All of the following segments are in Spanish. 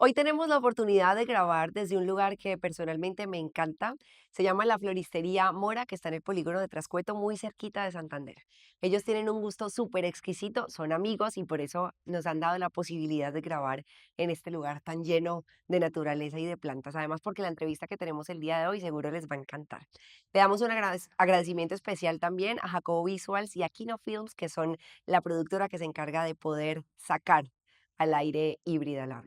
Hoy tenemos la oportunidad de grabar desde un lugar que personalmente me encanta. Se llama la Floristería Mora, que está en el polígono de Trascueto, muy cerquita de Santander. Ellos tienen un gusto súper exquisito, son amigos y por eso nos han dado la posibilidad de grabar en este lugar tan lleno de naturaleza y de plantas. Además, porque la entrevista que tenemos el día de hoy seguro les va a encantar. Le damos un agradecimiento especial también a Jacobo Visuals y a Kino Films, que son la productora que se encarga de poder sacar al aire Híbrida Lab.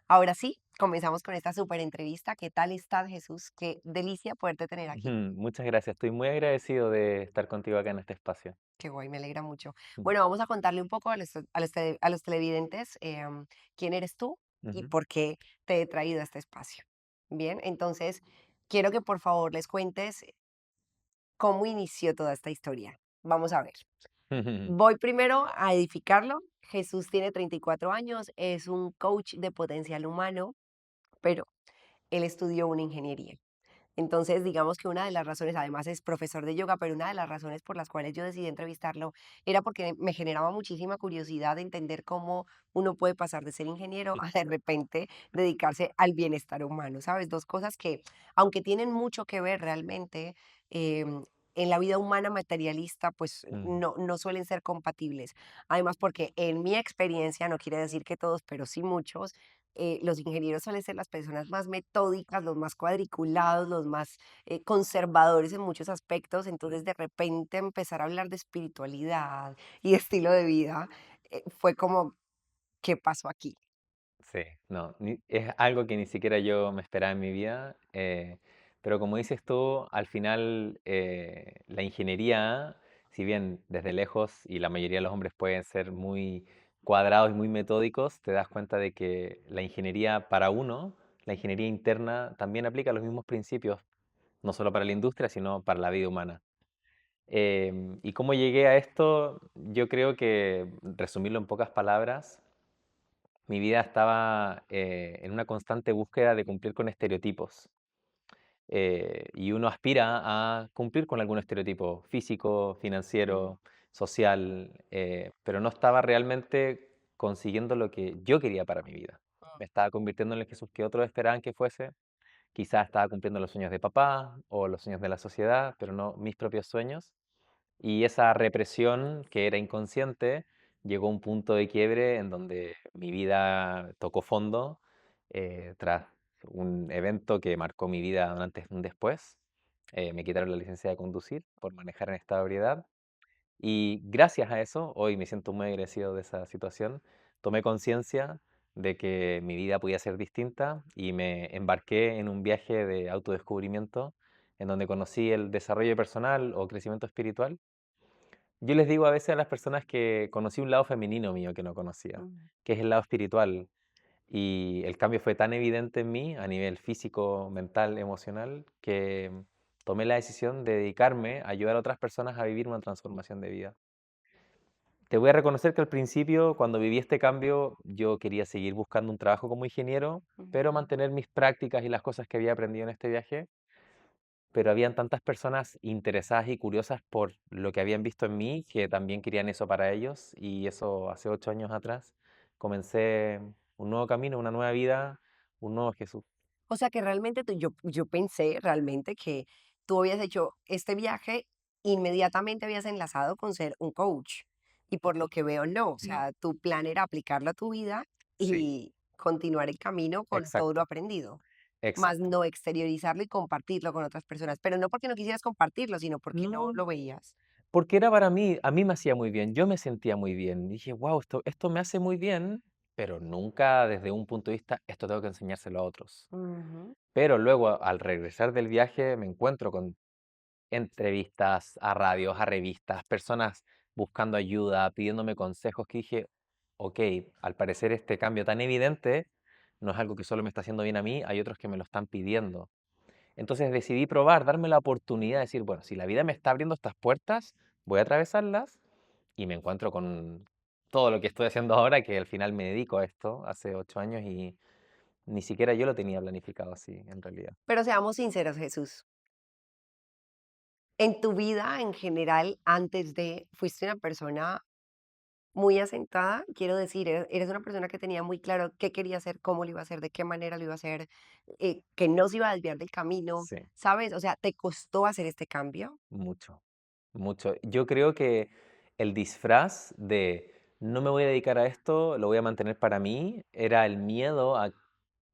Ahora sí, comenzamos con esta súper entrevista. ¿Qué tal estás, Jesús? Qué delicia poderte tener Ujú, aquí. muchas gracias. Estoy muy agradecido de estar contigo acá en este espacio. Qué guay, me alegra mucho. Mm, Bueno, vamos a contarle un poco a los televidentes quién eres tú y ujú. por qué te he traído a este espacio. Bien, entonces quiero que por favor les cuentes cómo inició toda esta historia. Vamos a ver. Voy primero a edificarlo. Jesús tiene 34 años, es un coach de potencial humano, pero él estudió una ingeniería. Entonces, digamos que una de las razones, además es profesor de yoga, pero una de las razones por las cuales yo decidí entrevistarlo era porque me generaba muchísima curiosidad de entender cómo uno puede pasar de ser ingeniero a de repente dedicarse al bienestar humano, ¿sabes? Dos cosas que, aunque tienen mucho que ver realmente, en la vida humana materialista, pues Mm, no suelen ser compatibles. Además, porque en mi experiencia, no quiere decir que todos, pero sí muchos, los ingenieros suelen ser las personas más metódicas, los más cuadriculados, los más conservadores en muchos aspectos. Entonces, de repente empezar a hablar de espiritualidad y estilo de vida fue como, ¿qué pasó aquí? sí, no, es algo que ni siquiera yo me esperaba en mi vida, pero como dices tú, al final la ingeniería, si bien desde lejos y la mayoría de los hombres pueden ser muy cuadrados y muy metódicos, te das cuenta de que la ingeniería para uno, la ingeniería interna, también aplica los mismos principios, no solo para la industria, sino para la vida humana. ¿Y cómo llegué a esto? Yo creo que, resumirlo en pocas palabras, mi vida estaba en una constante búsqueda de cumplir con estereotipos. Y uno aspira a cumplir con algún estereotipo físico, Mm. financiero, social, pero no estaba realmente consiguiendo lo que yo quería para mi vida. Me estaba convirtiendo en el Jesús que otros esperaban que fuese. Quizás estaba cumpliendo los sueños de papá o los sueños de la sociedad, pero no mis propios sueños. Y esa represión que era inconsciente llegó a un punto de quiebre en donde mi vida tocó fondo tras un evento que marcó mi vida un antes y un después. Me quitaron la licencia de conducir por manejar en estado de ebriedad. Y gracias a eso, hoy me siento muy agradecido de esa situación, tomé conciencia de que mi vida podía ser distinta y me embarqué en un viaje de autodescubrimiento en donde conocí el desarrollo personal o crecimiento espiritual. Yo les digo a veces a las personas que conocí un lado femenino mío que no conocía, Mm. que es el lado espiritual. Y el cambio fue tan evidente en mí a nivel físico, mental, emocional, que tomé la decisión de dedicarme a ayudar a otras personas a vivir una transformación de vida. Te voy a reconocer que al principio, cuando viví este cambio, yo quería seguir buscando un trabajo como ingeniero, pero Ujú. mantener mis prácticas y las cosas que había aprendido en este viaje. Pero habían tantas personas interesadas y curiosas por lo que habían visto en mí que también querían eso para ellos. Y eso hace 8 años atrás comencé un nuevo camino, una nueva vida, un nuevo Jesús. O sea que realmente yo pensé realmente que tú habías hecho este viaje, inmediatamente habías enlazado con ser un coach. Y por lo que veo, no. O No, sea, tu plan era aplicarlo a tu vida sí, y continuar el camino con todo lo exacto, aprendido, más exacto. no exteriorizarlo y compartirlo con otras personas. Pero no porque no quisieras compartirlo, sino porque no No, lo veías. porque era para mí, a mí me hacía muy bien, yo me sentía muy bien. Dije, wow, esto me hace muy bien, pero nunca desde un punto de vista, esto tengo que enseñárselo a otros. Ujú. Pero luego, al regresar del viaje, me encuentro con entrevistas a radios, a revistas, personas buscando ayuda, pidiéndome consejos, que dije, ok, al parecer este cambio tan evidente no es algo que solo me está haciendo bien a mí, hay otros que me lo están pidiendo. Entonces decidí probar, darme la oportunidad de decir, bueno, si la vida me está abriendo estas puertas, voy a atravesarlas y me encuentro con todo lo que estoy haciendo ahora, que al final me dedico a esto hace 8 años y ni siquiera yo lo tenía planificado así, en realidad. Pero seamos sinceros, Jesús. En tu vida en general, antes de, fuiste una persona muy asentada, quiero decir, eres una persona que tenía muy claro qué quería hacer, cómo lo iba a hacer, de qué manera lo iba a hacer, que no se iba a desviar del camino, Sí, ¿sabes? O sea, ¿te costó hacer este cambio? mucho, mucho. Yo creo que el disfraz de no me voy a dedicar a esto, lo voy a mantener para mí, era el miedo a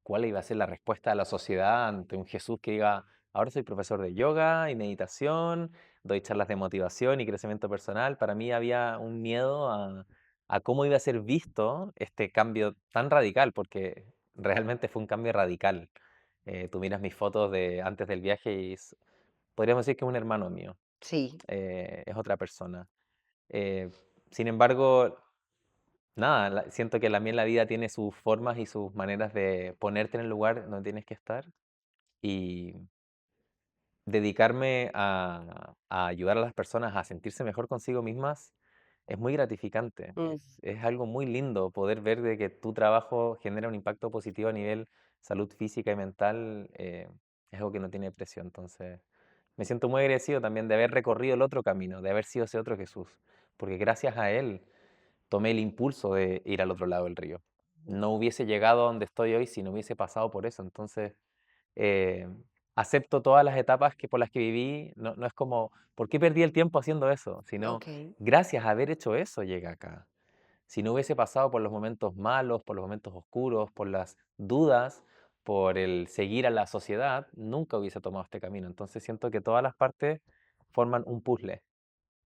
cuál iba a ser la respuesta de la sociedad ante un Jesús que diga, ahora soy profesor de yoga y meditación, doy charlas de motivación y crecimiento personal. Para mí había un miedo a cómo iba a ser visto este cambio tan radical, porque realmente fue un cambio radical. Tú miras mis fotos de antes del viaje y podríamos decir que es un hermano mío, Sí, es otra persona. Eh, Sin embargo, nada, siento que también la vida tiene sus formas y sus maneras de ponerte en el lugar donde tienes que estar y dedicarme a ayudar a las personas a sentirse mejor consigo mismas es muy gratificante. mm, Es algo muy lindo poder ver de que tu trabajo genera un impacto positivo a nivel salud física y mental. Es algo que no tiene precio. Entonces, me siento muy agradecido también de haber recorrido el otro camino, de haber sido ese otro Jesús, porque gracias a él tomé el impulso de ir al otro lado del río. No hubiese llegado a donde estoy hoy si no hubiese pasado por eso. Entonces, eh, acepto todas las etapas por las que viví. No, no es como, ¿por qué perdí el tiempo haciendo eso? Sino, ok. gracias a haber hecho eso, llegué acá. Si no hubiese pasado por los momentos malos, por los momentos oscuros, por las dudas, por el seguir a la sociedad, nunca hubiese tomado este camino. Entonces siento que todas las partes forman un puzzle.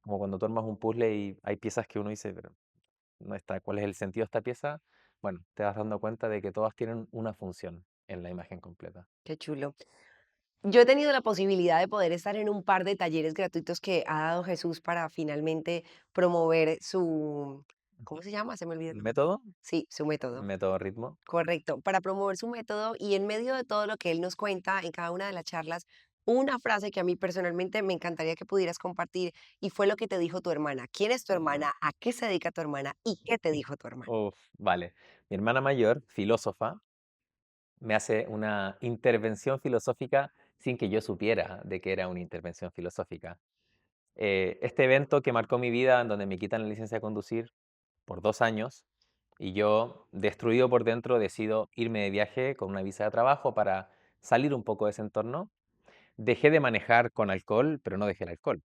Como cuando tú armas un puzzle y hay piezas que uno dice, pero no está, ¿cuál es el sentido de esta pieza? Bueno, te vas dando cuenta de que todas tienen una función en la imagen completa. Qué chulo. Yo he tenido la posibilidad de poder estar en un par de talleres gratuitos que ha dado Jesús para finalmente promover su, ¿cómo se llama? Se me olvidó. ¿El método? Sí, su método. Método ritmo. Correcto, para promover su método y en medio de todo lo que él nos cuenta en cada una de las charlas, una frase que a mí personalmente me encantaría que pudieras compartir y fue lo que te dijo tu hermana. ¿Quién es tu hermana? ¿A qué se dedica tu hermana? ¿Y qué te dijo tu hermana? Uf, vale. Mi hermana mayor, filósofa, me hace una intervención filosófica sin que yo supiera de que era una intervención filosófica. Este evento que marcó mi vida, en donde me quitan la licencia de conducir por 2 años, y yo, destruido por dentro, decido irme de viaje con una visa de trabajo para salir un poco de ese entorno. Dejé de manejar con alcohol, pero no dejé el alcohol.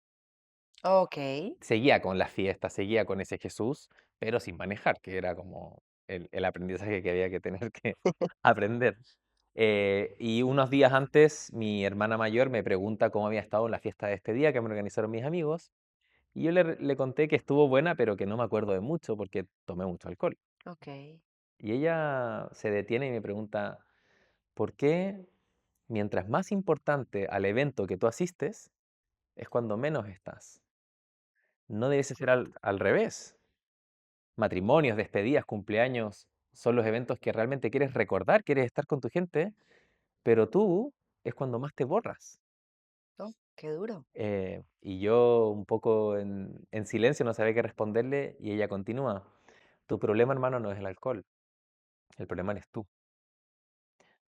Ok, Seguía con la fiesta, seguía con ese Jesús, pero sin manejar, que era como el aprendizaje que había que tener que aprender. Y unos días antes, mi hermana mayor me pregunta cómo había estado la fiesta de este día que me organizaron mis amigos, y yo le conté que estuvo buena, pero que no me acuerdo de mucho porque tomé mucho alcohol. ok. Y ella se detiene y me pregunta, ¿por qué mientras más importante al evento que tú asistes, es cuando menos estás? No debe ser al revés. Matrimonios, despedidas, cumpleaños, son los eventos que realmente quieres recordar, quieres estar con tu gente, pero tú es cuando más te borras. Oh, qué duro. Y yo un poco en silencio no sabía qué responderle y ella continúa. Tu problema, hermano, no es el alcohol, el problema eres tú.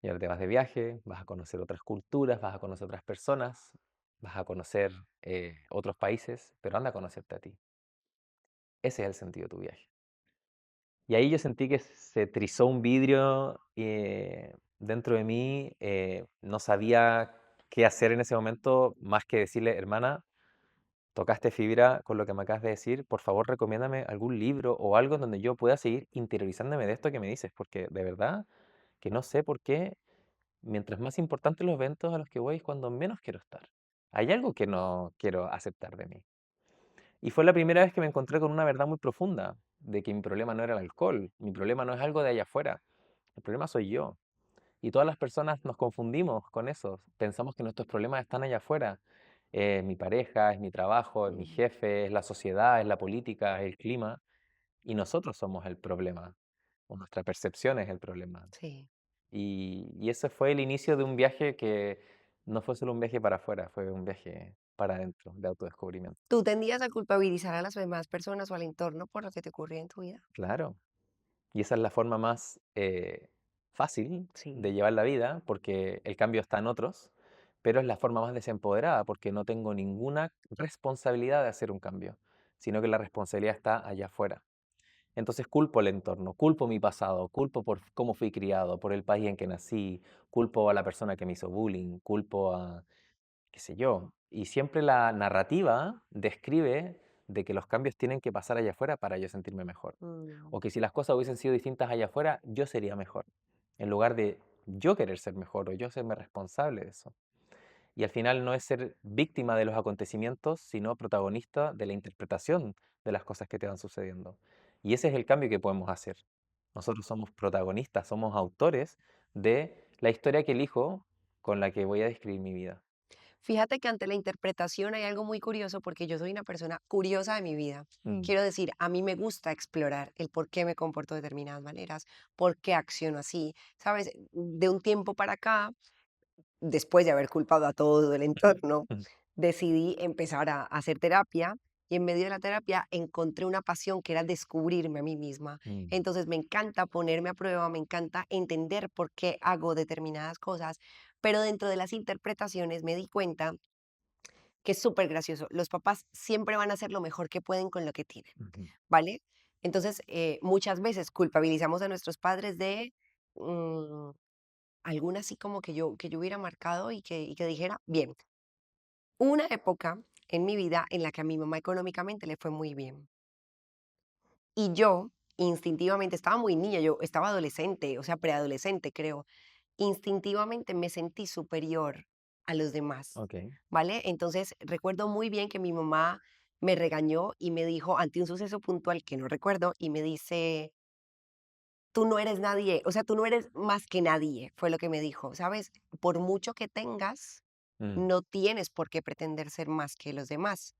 Y ahora te vas de viaje, vas a conocer otras culturas, vas a conocer otras personas, vas a conocer otros países, pero anda a conocerte a ti. Ese es el sentido de tu viaje. Y ahí yo sentí que se trizó un vidrio dentro de mí. No sabía qué hacer en ese momento, más que decirle, hermana, tocaste fibra con lo que me acabas de decir. Por favor, recomiéndame algún libro o algo en donde yo pueda seguir interiorizándome de esto que me dices, porque de verdad que no sé por qué, mientras más importantes los eventos a los que voy, es cuando menos quiero estar. Hay algo que no quiero aceptar de mí. Y fue la primera vez que me encontré con una verdad muy profunda, de que mi problema no era el alcohol, mi problema no es algo de allá afuera, el problema soy yo. Y todas las personas nos confundimos con eso, pensamos que nuestros problemas están allá afuera. Mi pareja, es mi trabajo, es mi Mm, jefe, es la sociedad, es la política, es el clima, y nosotros somos el problema, o nuestra percepción es el problema. sí. Y ese fue el inicio de un viaje que no fue solo un viaje para afuera, fue un viaje para adentro, de autodescubrimiento. ¿Tú tendías a culpabilizar a las demás personas o al entorno por lo que te ocurría en tu vida? Claro. Y esa es la forma más fácil de Sí. llevar la vida, porque el cambio está en otros, pero es la forma más desempoderada, porque no tengo ninguna responsabilidad de hacer un cambio, sino que la responsabilidad está allá afuera. Entonces culpo el entorno, culpo mi pasado, culpo por cómo fui criado, por el país en que nací, culpo a la persona que me hizo bullying, culpo a, qué sé yo. Y siempre la narrativa describe de que los cambios tienen que pasar allá afuera para yo sentirme mejor. Mm. O que si las cosas hubiesen sido distintas allá afuera, yo sería mejor. En lugar de yo querer ser mejor o yo serme responsable de eso. Y al final no es ser víctima de los acontecimientos, sino protagonista de la interpretación de las cosas que te van sucediendo. Y ese es el cambio que podemos hacer. Nosotros somos protagonistas, somos autores de la historia que elijo con la que voy a describir mi vida. Fíjate que ante la interpretación hay algo muy curioso porque yo soy una persona curiosa de mi vida. Mm, Quiero decir, a mí me gusta explorar el por qué me comporto de determinadas maneras, por qué acciono así. Sabes, de un tiempo para acá, después de haber culpado a todo el entorno, mm, decidí empezar a hacer terapia y en medio de la terapia encontré una pasión que era descubrirme a mí misma. mm, Entonces me encanta ponerme a prueba, me encanta entender por qué hago determinadas cosas, pero dentro de las interpretaciones me di cuenta que es súper gracioso. Los papás siempre van a hacer lo mejor que pueden con lo que tienen, ujú, ¿vale? Entonces, muchas veces culpabilizamos a nuestros padres de alguna así como que yo hubiera marcado y que dijera, bien, una época en mi vida en la que a mi mamá económicamente le fue muy bien. Y yo, instintivamente, estaba muy niña, yo estaba adolescente, o sea, preadolescente, creo. Instintivamente me sentí superior a los demás, ok. ¿vale? Entonces, recuerdo muy bien que mi mamá me regañó y me dijo, ante un suceso puntual que no recuerdo, y me dice, tú no eres nadie, o sea, tú no eres más que nadie, fue lo que me dijo, ¿sabes? Por mucho que tengas, Mm, no tienes por qué pretender ser más que los demás.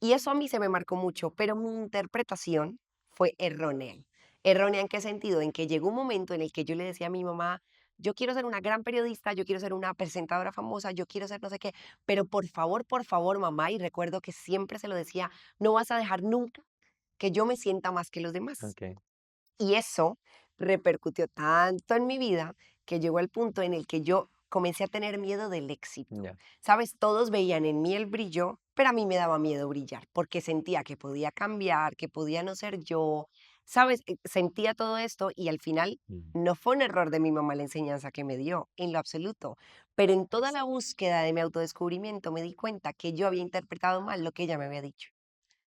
Y eso a mí se me marcó mucho, pero mi interpretación fue errónea. ¿Errónea en qué sentido? En que llegó un momento en el que yo le decía a mi mamá, yo quiero ser una gran periodista, yo quiero ser una presentadora famosa, yo quiero ser no sé qué, pero por favor, mamá, y recuerdo que siempre se lo decía, no vas a dejar nunca que yo me sienta más que los demás. ok. Y eso repercutió tanto en mi vida que llegó al punto en el que yo comencé a tener miedo del éxito. Ya. ¿Sabes? Todos veían en mí el brillo, pero a mí me daba miedo brillar porque sentía que podía cambiar, que podía no ser yo. ¿Sabes? Sentía todo esto y al final Mm. no fue un error de mi mamá la enseñanza que me dio, en lo absoluto. Pero en toda la búsqueda de mi autodescubrimiento me di cuenta que yo había interpretado mal lo que ella me había dicho.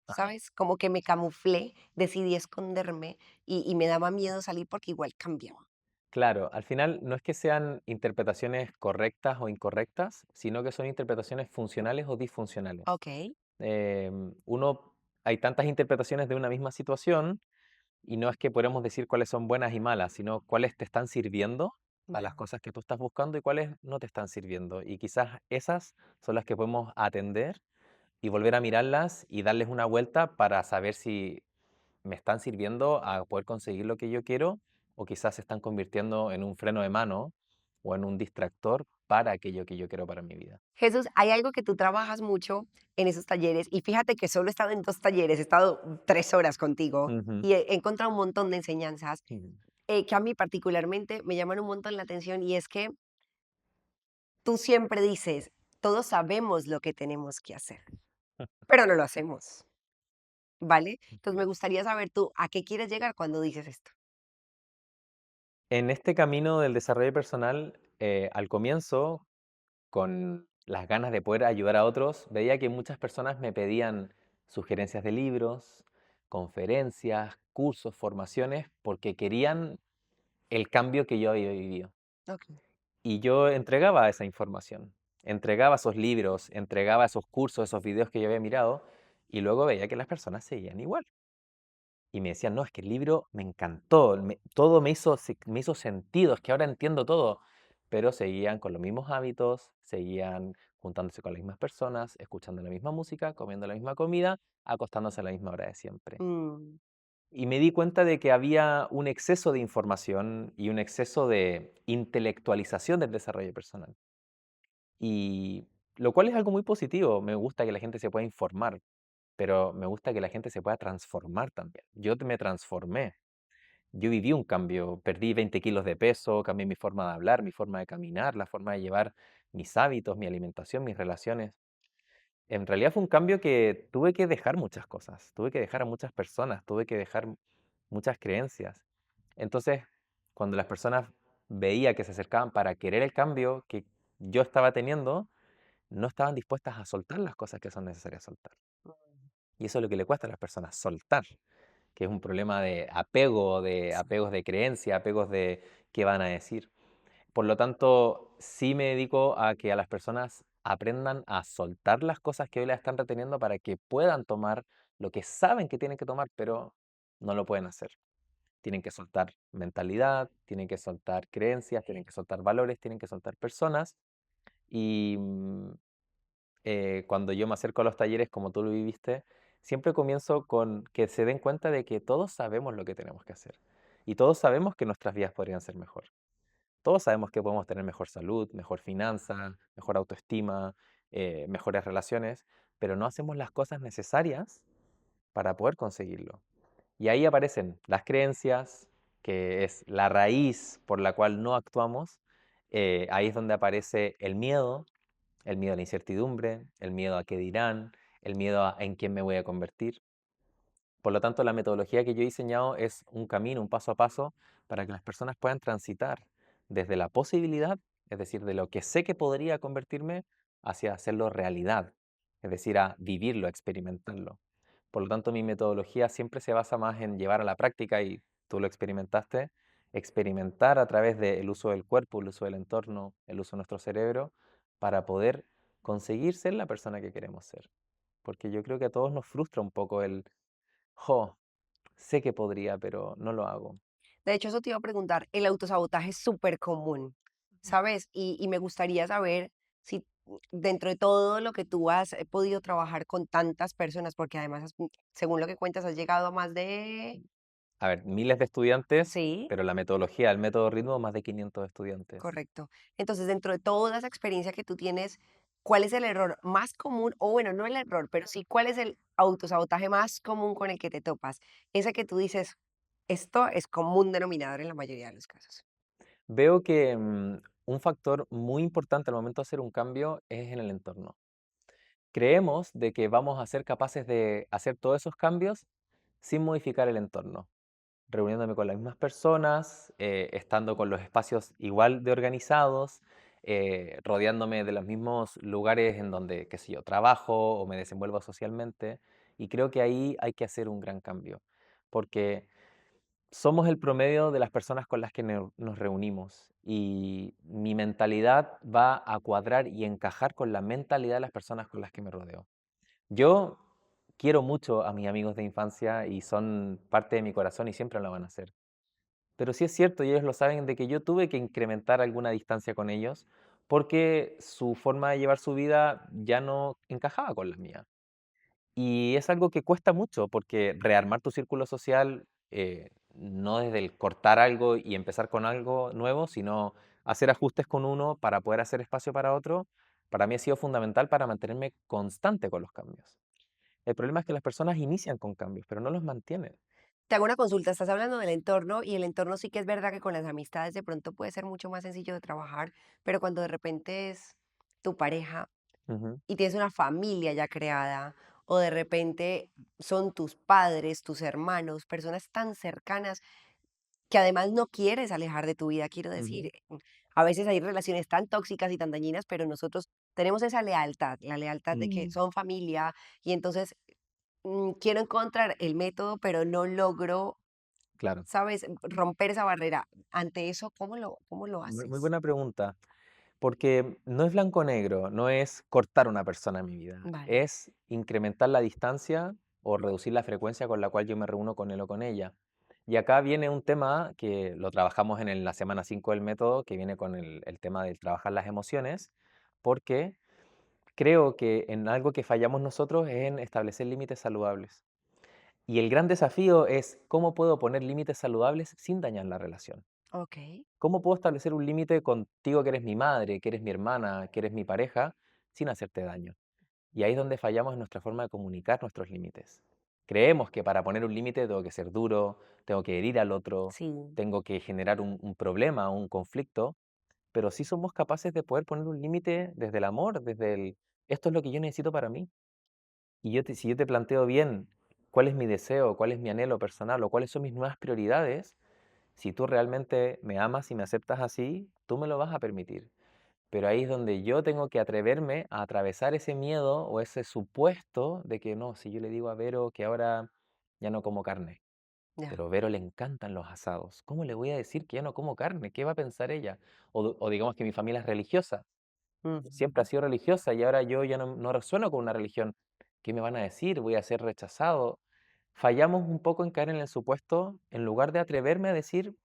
Ah, ¿Sabes? Como que me camuflé, decidí esconderme y me daba miedo salir porque igual cambiaba. claro, al final no es que sean interpretaciones correctas o incorrectas, sino que son interpretaciones funcionales o disfuncionales. Okey, Uno, hay tantas interpretaciones de una misma situación y no es que podamos decir cuáles son buenas y malas, sino cuáles te están sirviendo para las vale. cosas que tú estás buscando y cuáles no te están sirviendo. Y quizás esas son las que podemos atender y volver a mirarlas y darles una vuelta para saber si me están sirviendo a poder conseguir lo que yo quiero o quizás se están convirtiendo en un freno de mano o en un distractor para aquello que yo quiero para mi vida. Jesús, hay algo que tú trabajas mucho en esos talleres, y fíjate que solo he estado en 2 talleres, he estado 3 horas contigo Ujú, y he encontrado un montón de enseñanzas, ujú. que a mí particularmente me llaman un montón la atención, y es que tú siempre dices: "Todos sabemos lo que tenemos que hacer, pero no lo hacemos", ¿vale? Entonces, me gustaría saber tú, ¿a qué quieres llegar cuando dices esto? En este camino del desarrollo personal, al comienzo, con las ganas de poder ayudar a otros, veía que muchas personas me pedían sugerencias de libros, conferencias, cursos, formaciones, porque querían el cambio que yo había vivido. Okey. Y yo entregaba esa información, entregaba esos libros, entregaba esos cursos, esos videos que yo había mirado, y luego veía que las personas seguían igual. Y me decían, no, es que el libro me encantó, todo me hizo sentido, es que ahora entiendo todo. Pero seguían con los mismos hábitos, seguían juntándose con las mismas personas, escuchando la misma música, comiendo la misma comida, acostándose a la misma hora de siempre. Mm. Y me di cuenta de que había un exceso de información y un exceso de intelectualización del desarrollo personal. Y lo cual es algo muy positivo. Me gusta que la gente se pueda informar, pero me gusta que la gente se pueda transformar también. Me transformé. Yo viví un cambio, perdí 20 kilos de peso, cambié mi forma de hablar, mi forma de caminar, la forma de llevar mis hábitos, mi alimentación, mis relaciones. En realidad fue un cambio que tuve que dejar muchas cosas, tuve que dejar a muchas personas, tuve que dejar muchas creencias. Entonces, cuando las personas veía que se acercaban para querer el cambio que yo estaba teniendo, no estaban dispuestas a soltar las cosas que son necesarias soltar. Y eso es lo que le cuesta a las personas, soltar, que es un problema de apego, de Sí. apegos de creencia, apegos de qué van a decir. Por lo tanto, sí me dedico a que a las personas aprendan a soltar las cosas que hoy las están reteniendo para que puedan tomar lo que saben que tienen que tomar, pero no lo pueden hacer. Tienen que soltar mentalidad, tienen que soltar creencias, tienen que soltar valores, tienen que soltar personas. Y cuando yo me acerco a los talleres, como tú lo viviste, siempre comienzo con que se den cuenta de que todos sabemos lo que tenemos que hacer. Y todos sabemos que nuestras vidas podrían ser mejor. Todos sabemos que podemos tener mejor salud, mejor finanza, mejor autoestima, mejores relaciones, pero no hacemos las cosas necesarias para poder conseguirlo. Y ahí aparecen las creencias, que es la raíz por la cual no actuamos. Ahí es donde aparece el miedo a la incertidumbre, el miedo a qué dirán, el miedo a en quién me voy a convertir. Por lo tanto, la metodología que yo he diseñado es un camino, un paso a paso, para que las personas puedan transitar desde la posibilidad, es decir, de lo que sé que podría convertirme, hacia hacerlo realidad, es decir, a vivirlo, a experimentarlo. Por lo tanto, mi metodología siempre se basa más en llevar a la práctica, y tú lo experimentaste, experimentar a través del uso del cuerpo, el uso del entorno, el uso de nuestro cerebro, para poder conseguir ser la persona que queremos ser. Porque yo creo que a todos nos frustra un poco el, jo, sé que podría, pero no lo hago. De hecho, eso te iba a preguntar, el autosabotaje es súper común, ¿sabes? Y me gustaría saber si dentro de todo lo que tú has podido trabajar con tantas personas, porque además, según lo que cuentas, has llegado a más de... A ver, miles de estudiantes, Sí, pero la metodología, el método ritmo, más de 500 estudiantes. correcto. Entonces, dentro de toda esa experiencia que tú tienes, ¿cuál es el error más común? O bueno, no el error, pero sí, ¿cuál es el autosabotaje más común con el que te topas? Ese que tú dices, esto es común denominador en la mayoría de los casos. Veo que un factor muy importante al momento de hacer un cambio es en el entorno. Creemos de que vamos a ser capaces de hacer todos esos cambios sin modificar el entorno, reuniéndome con las mismas personas, estando con los espacios igual de organizados, rodeándome de los mismos lugares en donde, qué sé yo, trabajo o me desenvuelvo socialmente. Y creo que ahí hay que hacer un gran cambio, porque somos el promedio de las personas con las que nos reunimos, y mi mentalidad va a cuadrar y encajar con la mentalidad de las personas con las que me rodeo. Yo quiero mucho a mis amigos de infancia y son parte de mi corazón y siempre lo van a hacer. Pero sí es cierto, y ellos lo saben, de que yo tuve que incrementar alguna distancia con ellos porque su forma de llevar su vida ya no encajaba con la mía. Y es algo que cuesta mucho porque rearmar tu círculo social, no desde el cortar algo y empezar con algo nuevo, sino hacer ajustes con uno para poder hacer espacio para otro, para mí ha sido fundamental para mantenerme constante con los cambios. El problema es que las personas inician con cambios, pero no los mantienen. Te hago una consulta, estás hablando del entorno y el entorno sí que es verdad que con las amistades de pronto puede ser mucho más sencillo de trabajar, pero cuando de repente es tu pareja Ujú. y tienes una familia ya creada o de repente son tus padres, tus hermanos, personas tan cercanas que además no quieres alejar de tu vida, quiero Ujú. decir, a veces hay relaciones tan tóxicas y tan dañinas, pero nosotros tenemos esa lealtad, la lealtad de que son familia y entonces quiero encontrar el método, pero no logro, Claro. ¿sabes? Romper esa barrera. Ante eso, cómo lo Muy haces? buena pregunta, porque no es blanco o negro, no es cortar una persona en mi vida, Vale, es incrementar la distancia o reducir la frecuencia con la cual yo me reúno con él o con ella. Y acá viene un tema que lo trabajamos en la semana 5 del método, que viene con el tema de trabajar las emociones, porque creo que en algo que fallamos nosotros es en establecer límites saludables. Y el gran desafío es cómo puedo poner límites saludables sin dañar la relación. ok. ¿Cómo puedo establecer un límite contigo, que eres mi madre, que eres mi hermana, que eres mi pareja, sin hacerte daño? Y ahí es donde fallamos en nuestra forma de comunicar nuestros límites. Creemos que para poner un límite tengo que ser duro, tengo que herir al otro, Sí. tengo que generar un problema, un conflicto, pero sí somos capaces de poder poner un límite desde el amor, desde el, esto es lo que yo necesito para mí. Y si yo te planteo bien, cuál es mi deseo, cuál es mi anhelo personal o cuáles son mis nuevas prioridades, si tú realmente me amas y me aceptas así, tú me lo vas a permitir. Pero ahí es donde yo tengo que atreverme a atravesar ese miedo o ese supuesto de que no, si yo le digo a Vero que ahora ya no como carne, Ya. pero a Vero le encantan los asados, ¿cómo le voy a decir que ya no como carne? ¿Qué va a pensar ella? O digamos que mi familia es religiosa, siempre ha Ujú. sido religiosa y ahora yo ya no resueno con una religión. ¿Qué me van a decir? ¿Voy a ser rechazado? Fallamos un poco en caer en el supuesto en lugar de atreverme a decir,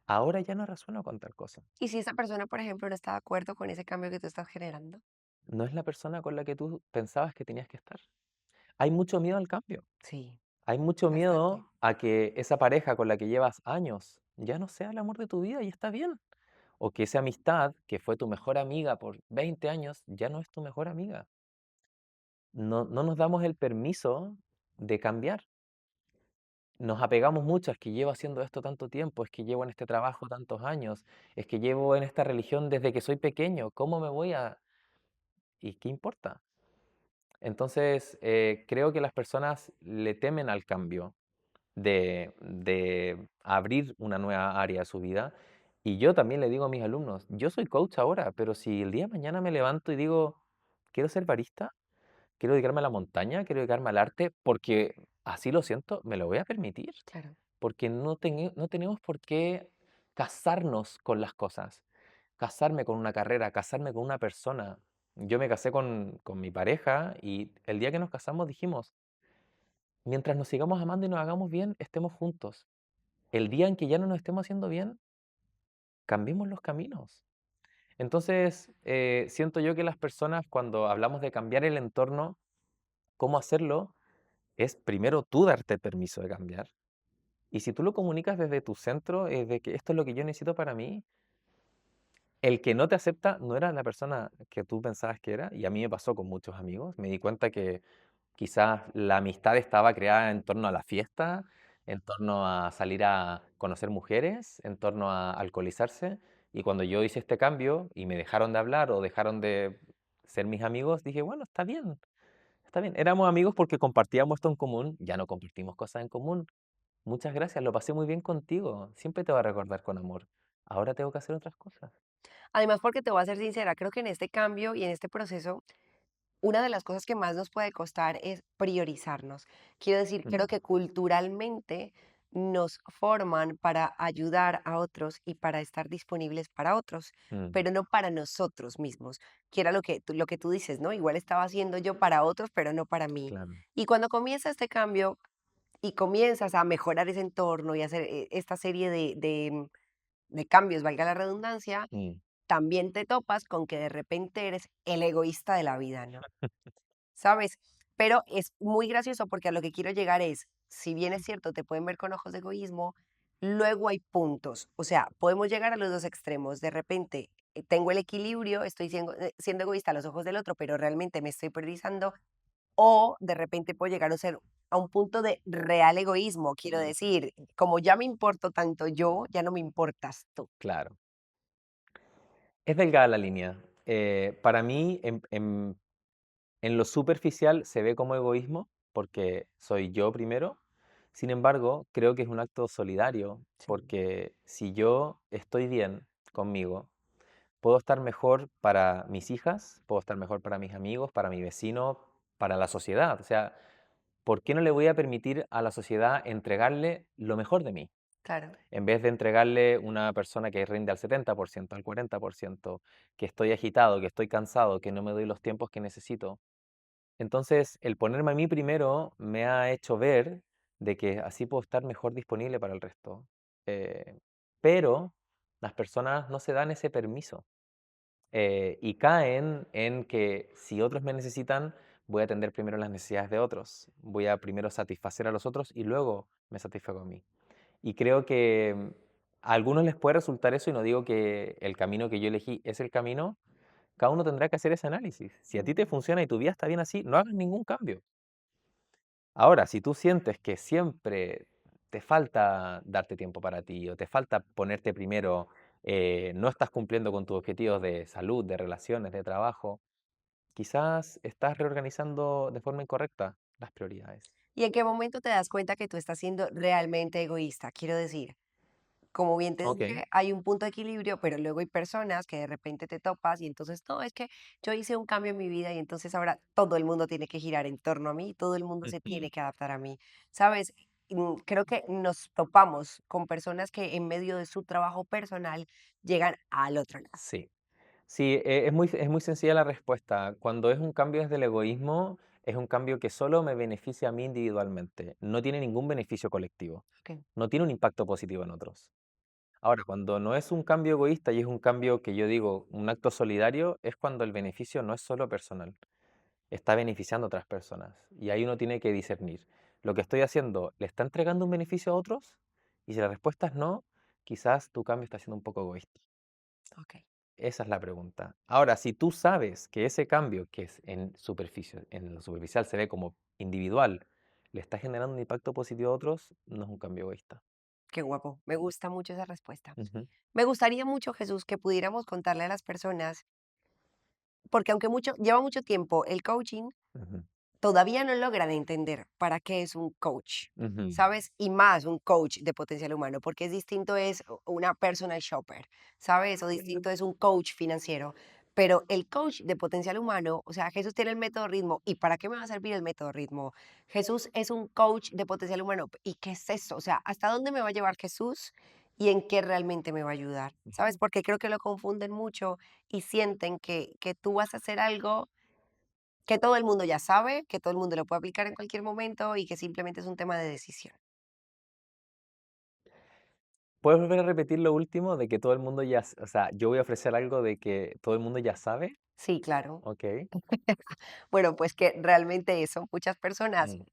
ahora ya no resueno con tal cosa. Y si esa persona, por ejemplo, no está de acuerdo con ese cambio que tú estás generando. No es la persona con la que tú pensabas que tenías que estar. Hay mucho miedo al cambio. Sí, Hay mucho bastante. miedo a que esa pareja con la que llevas años ya no sea el amor de tu vida y está bien. O que esa amistad que fue tu mejor amiga por 20 años ya no es tu mejor amiga. No nos damos el permiso de cambiar. Nos apegamos mucho, es que llevo haciendo esto tanto tiempo, es que llevo en este trabajo tantos años, es que llevo en esta religión desde que soy pequeño, ¿cómo me voy a...? ¿Y qué importa? Entonces, creo que las personas le temen al cambio, de abrir una nueva área de su vida. Y yo también le digo a mis alumnos, yo soy coach ahora, pero si el día de mañana me levanto y digo, quiero ser barista, quiero dedicarme a la montaña, quiero dedicarme al arte, porque así lo siento, me lo voy a permitir, Claro. porque no tenemos por qué casarnos con las cosas, casarme con una carrera, casarme con una persona. Yo me casé con mi pareja y el día que nos casamos dijimos, mientras nos sigamos amando y nos hagamos bien, estemos juntos. El día en que ya no nos estemos haciendo bien, cambiemos los caminos. Entonces, siento yo que las personas cuando hablamos de cambiar el entorno, cómo hacerlo, es primero tú darte permiso de cambiar. Y si tú lo comunicas desde tu centro, de que esto es lo que yo necesito para mí, el que no te acepta no era la persona que tú pensabas que era, y a mí me pasó con muchos amigos. Me di cuenta que quizás la amistad estaba creada en torno a la fiesta, en torno a salir a conocer mujeres, en torno a alcoholizarse. Y cuando yo hice este cambio y me dejaron de hablar o dejaron de ser mis amigos, dije, bueno, está bien, está bien. Éramos amigos porque compartíamos esto en común, ya no compartimos cosas en común. Muchas gracias, lo pasé muy bien contigo. Siempre te voy a recordar con amor. Ahora tengo que hacer otras cosas. Además, porque te voy a ser sincera, creo que en este cambio y en este proceso, una de las cosas que más nos puede costar es priorizarnos. Quiero decir, creo Mm, que culturalmente nos forman para ayudar a otros y para estar disponibles para otros, mm, pero no para nosotros mismos, que era lo que tú dices, ¿no? Igual estaba haciendo yo para otros, pero no para mí. claro. Y cuando comienza este cambio y comienzas a mejorar ese entorno y hacer esta serie de cambios, valga la redundancia, Mm, también te topas con que de repente eres el egoísta de la vida, ¿no? ¿Sabes? Pero es muy gracioso porque a lo que quiero llegar es, si bien es cierto, te pueden ver con ojos de egoísmo, luego hay puntos. O sea, podemos llegar a los dos extremos. De repente tengo el equilibrio, estoy siendo egoísta a los ojos del otro, pero realmente me estoy priorizando. O de repente puedo llegar a ser a un punto de real egoísmo. Quiero decir, como ya me importo tanto yo, ya no me importas tú. claro. Es delgada la línea. Para mí, en lo superficial se ve como egoísmo, porque soy yo primero. Sin embargo, creo que es un acto solidario, Sí, porque si yo estoy bien conmigo, puedo estar mejor para mis hijas, puedo estar mejor para mis amigos, para mi vecino, para la sociedad. O sea, ¿por qué no le voy a permitir a la sociedad entregarle lo mejor de mí? claro. En vez de entregarle una persona que rinde al 70%, al 40%, que estoy agitado, que estoy cansado, que no me doy los tiempos que necesito. Entonces, el ponerme a mí primero me ha hecho ver de que así puedo estar mejor disponible para el resto. Eh, pero las personas no se dan ese permiso y caen en que si otros me necesitan, voy a atender primero las necesidades de otros. Voy a primero satisfacer a los otros y luego me satisfago a mí. Y creo que a algunos les puede resultar eso y no digo que el camino que yo elegí es el camino. Cada uno tendrá que hacer ese análisis. Si a ti te Ujú. funciona y tu vida está bien así, no hagas ningún cambio. Ahora, si tú sientes que siempre te falta darte tiempo para ti o te falta ponerte primero, no estás cumpliendo con tus objetivos de salud, de relaciones, de trabajo, quizás estás reorganizando de forma incorrecta las prioridades. ¿Y en qué momento te das cuenta que tú estás siendo realmente egoísta? Quiero decir, como bien te Ok. dije, hay un punto de equilibrio, pero luego hay personas que de repente te topas y entonces, no, es que yo hice un cambio en mi vida y entonces ahora todo el mundo tiene que girar en torno a mí, todo el mundo se Ujú. tiene que adaptar a mí, ¿sabes? Creo que nos topamos con personas que en medio de su trabajo personal llegan al otro lado. Sí. Sí, es muy sencilla la respuesta. Cuando es un cambio desde el egoísmo, es un cambio que solo me beneficia a mí individualmente. No tiene ningún beneficio colectivo. Ok. No tiene un impacto positivo en otros. Ahora, cuando no es un cambio egoísta y es un cambio que yo digo, un acto solidario, es cuando el beneficio no es solo personal, está beneficiando a otras personas. Y ahí uno tiene que discernir. ¿Lo que estoy haciendo le está entregando un beneficio a otros? Y si la respuesta es no, quizás tu cambio está siendo un poco egoísta. Ok. Esa es la pregunta. Ahora, si tú sabes que ese cambio, que es en lo superficial se ve como individual, le está generando un impacto positivo a otros, no es un cambio egoísta. Qué guapo. Me gusta mucho esa respuesta. Ujú, Me gustaría mucho, Jesús, que pudiéramos contarle a las personas, porque aunque lleva mucho tiempo el coaching, ujú, todavía no logran entender para qué es un coach, ujú, ¿sabes? Y más un coach de potencial humano, porque es distinto es una personal shopper, ¿sabes? O distinto es un coach financiero. Pero el coach de potencial humano, o sea, Jesús tiene el método ritmo. ¿Y para qué me va a servir el método ritmo? Jesús es un coach de potencial humano. ¿Y qué es eso? O sea, ¿hasta dónde me va a llevar Jesús y en qué realmente me va a ayudar? ¿Sabes? ujú. Porque creo que lo confunden mucho y sienten que tú vas a hacer algo que todo el mundo ya sabe, que todo el mundo lo puede aplicar en cualquier momento y que simplemente es un tema de decisión. ¿Puedes volver a repetir lo último de que todo el mundo o sea, yo voy a ofrecer algo de que todo el mundo ya sabe? Sí, claro. Ok. Bueno, pues que realmente eso, muchas personas Mm,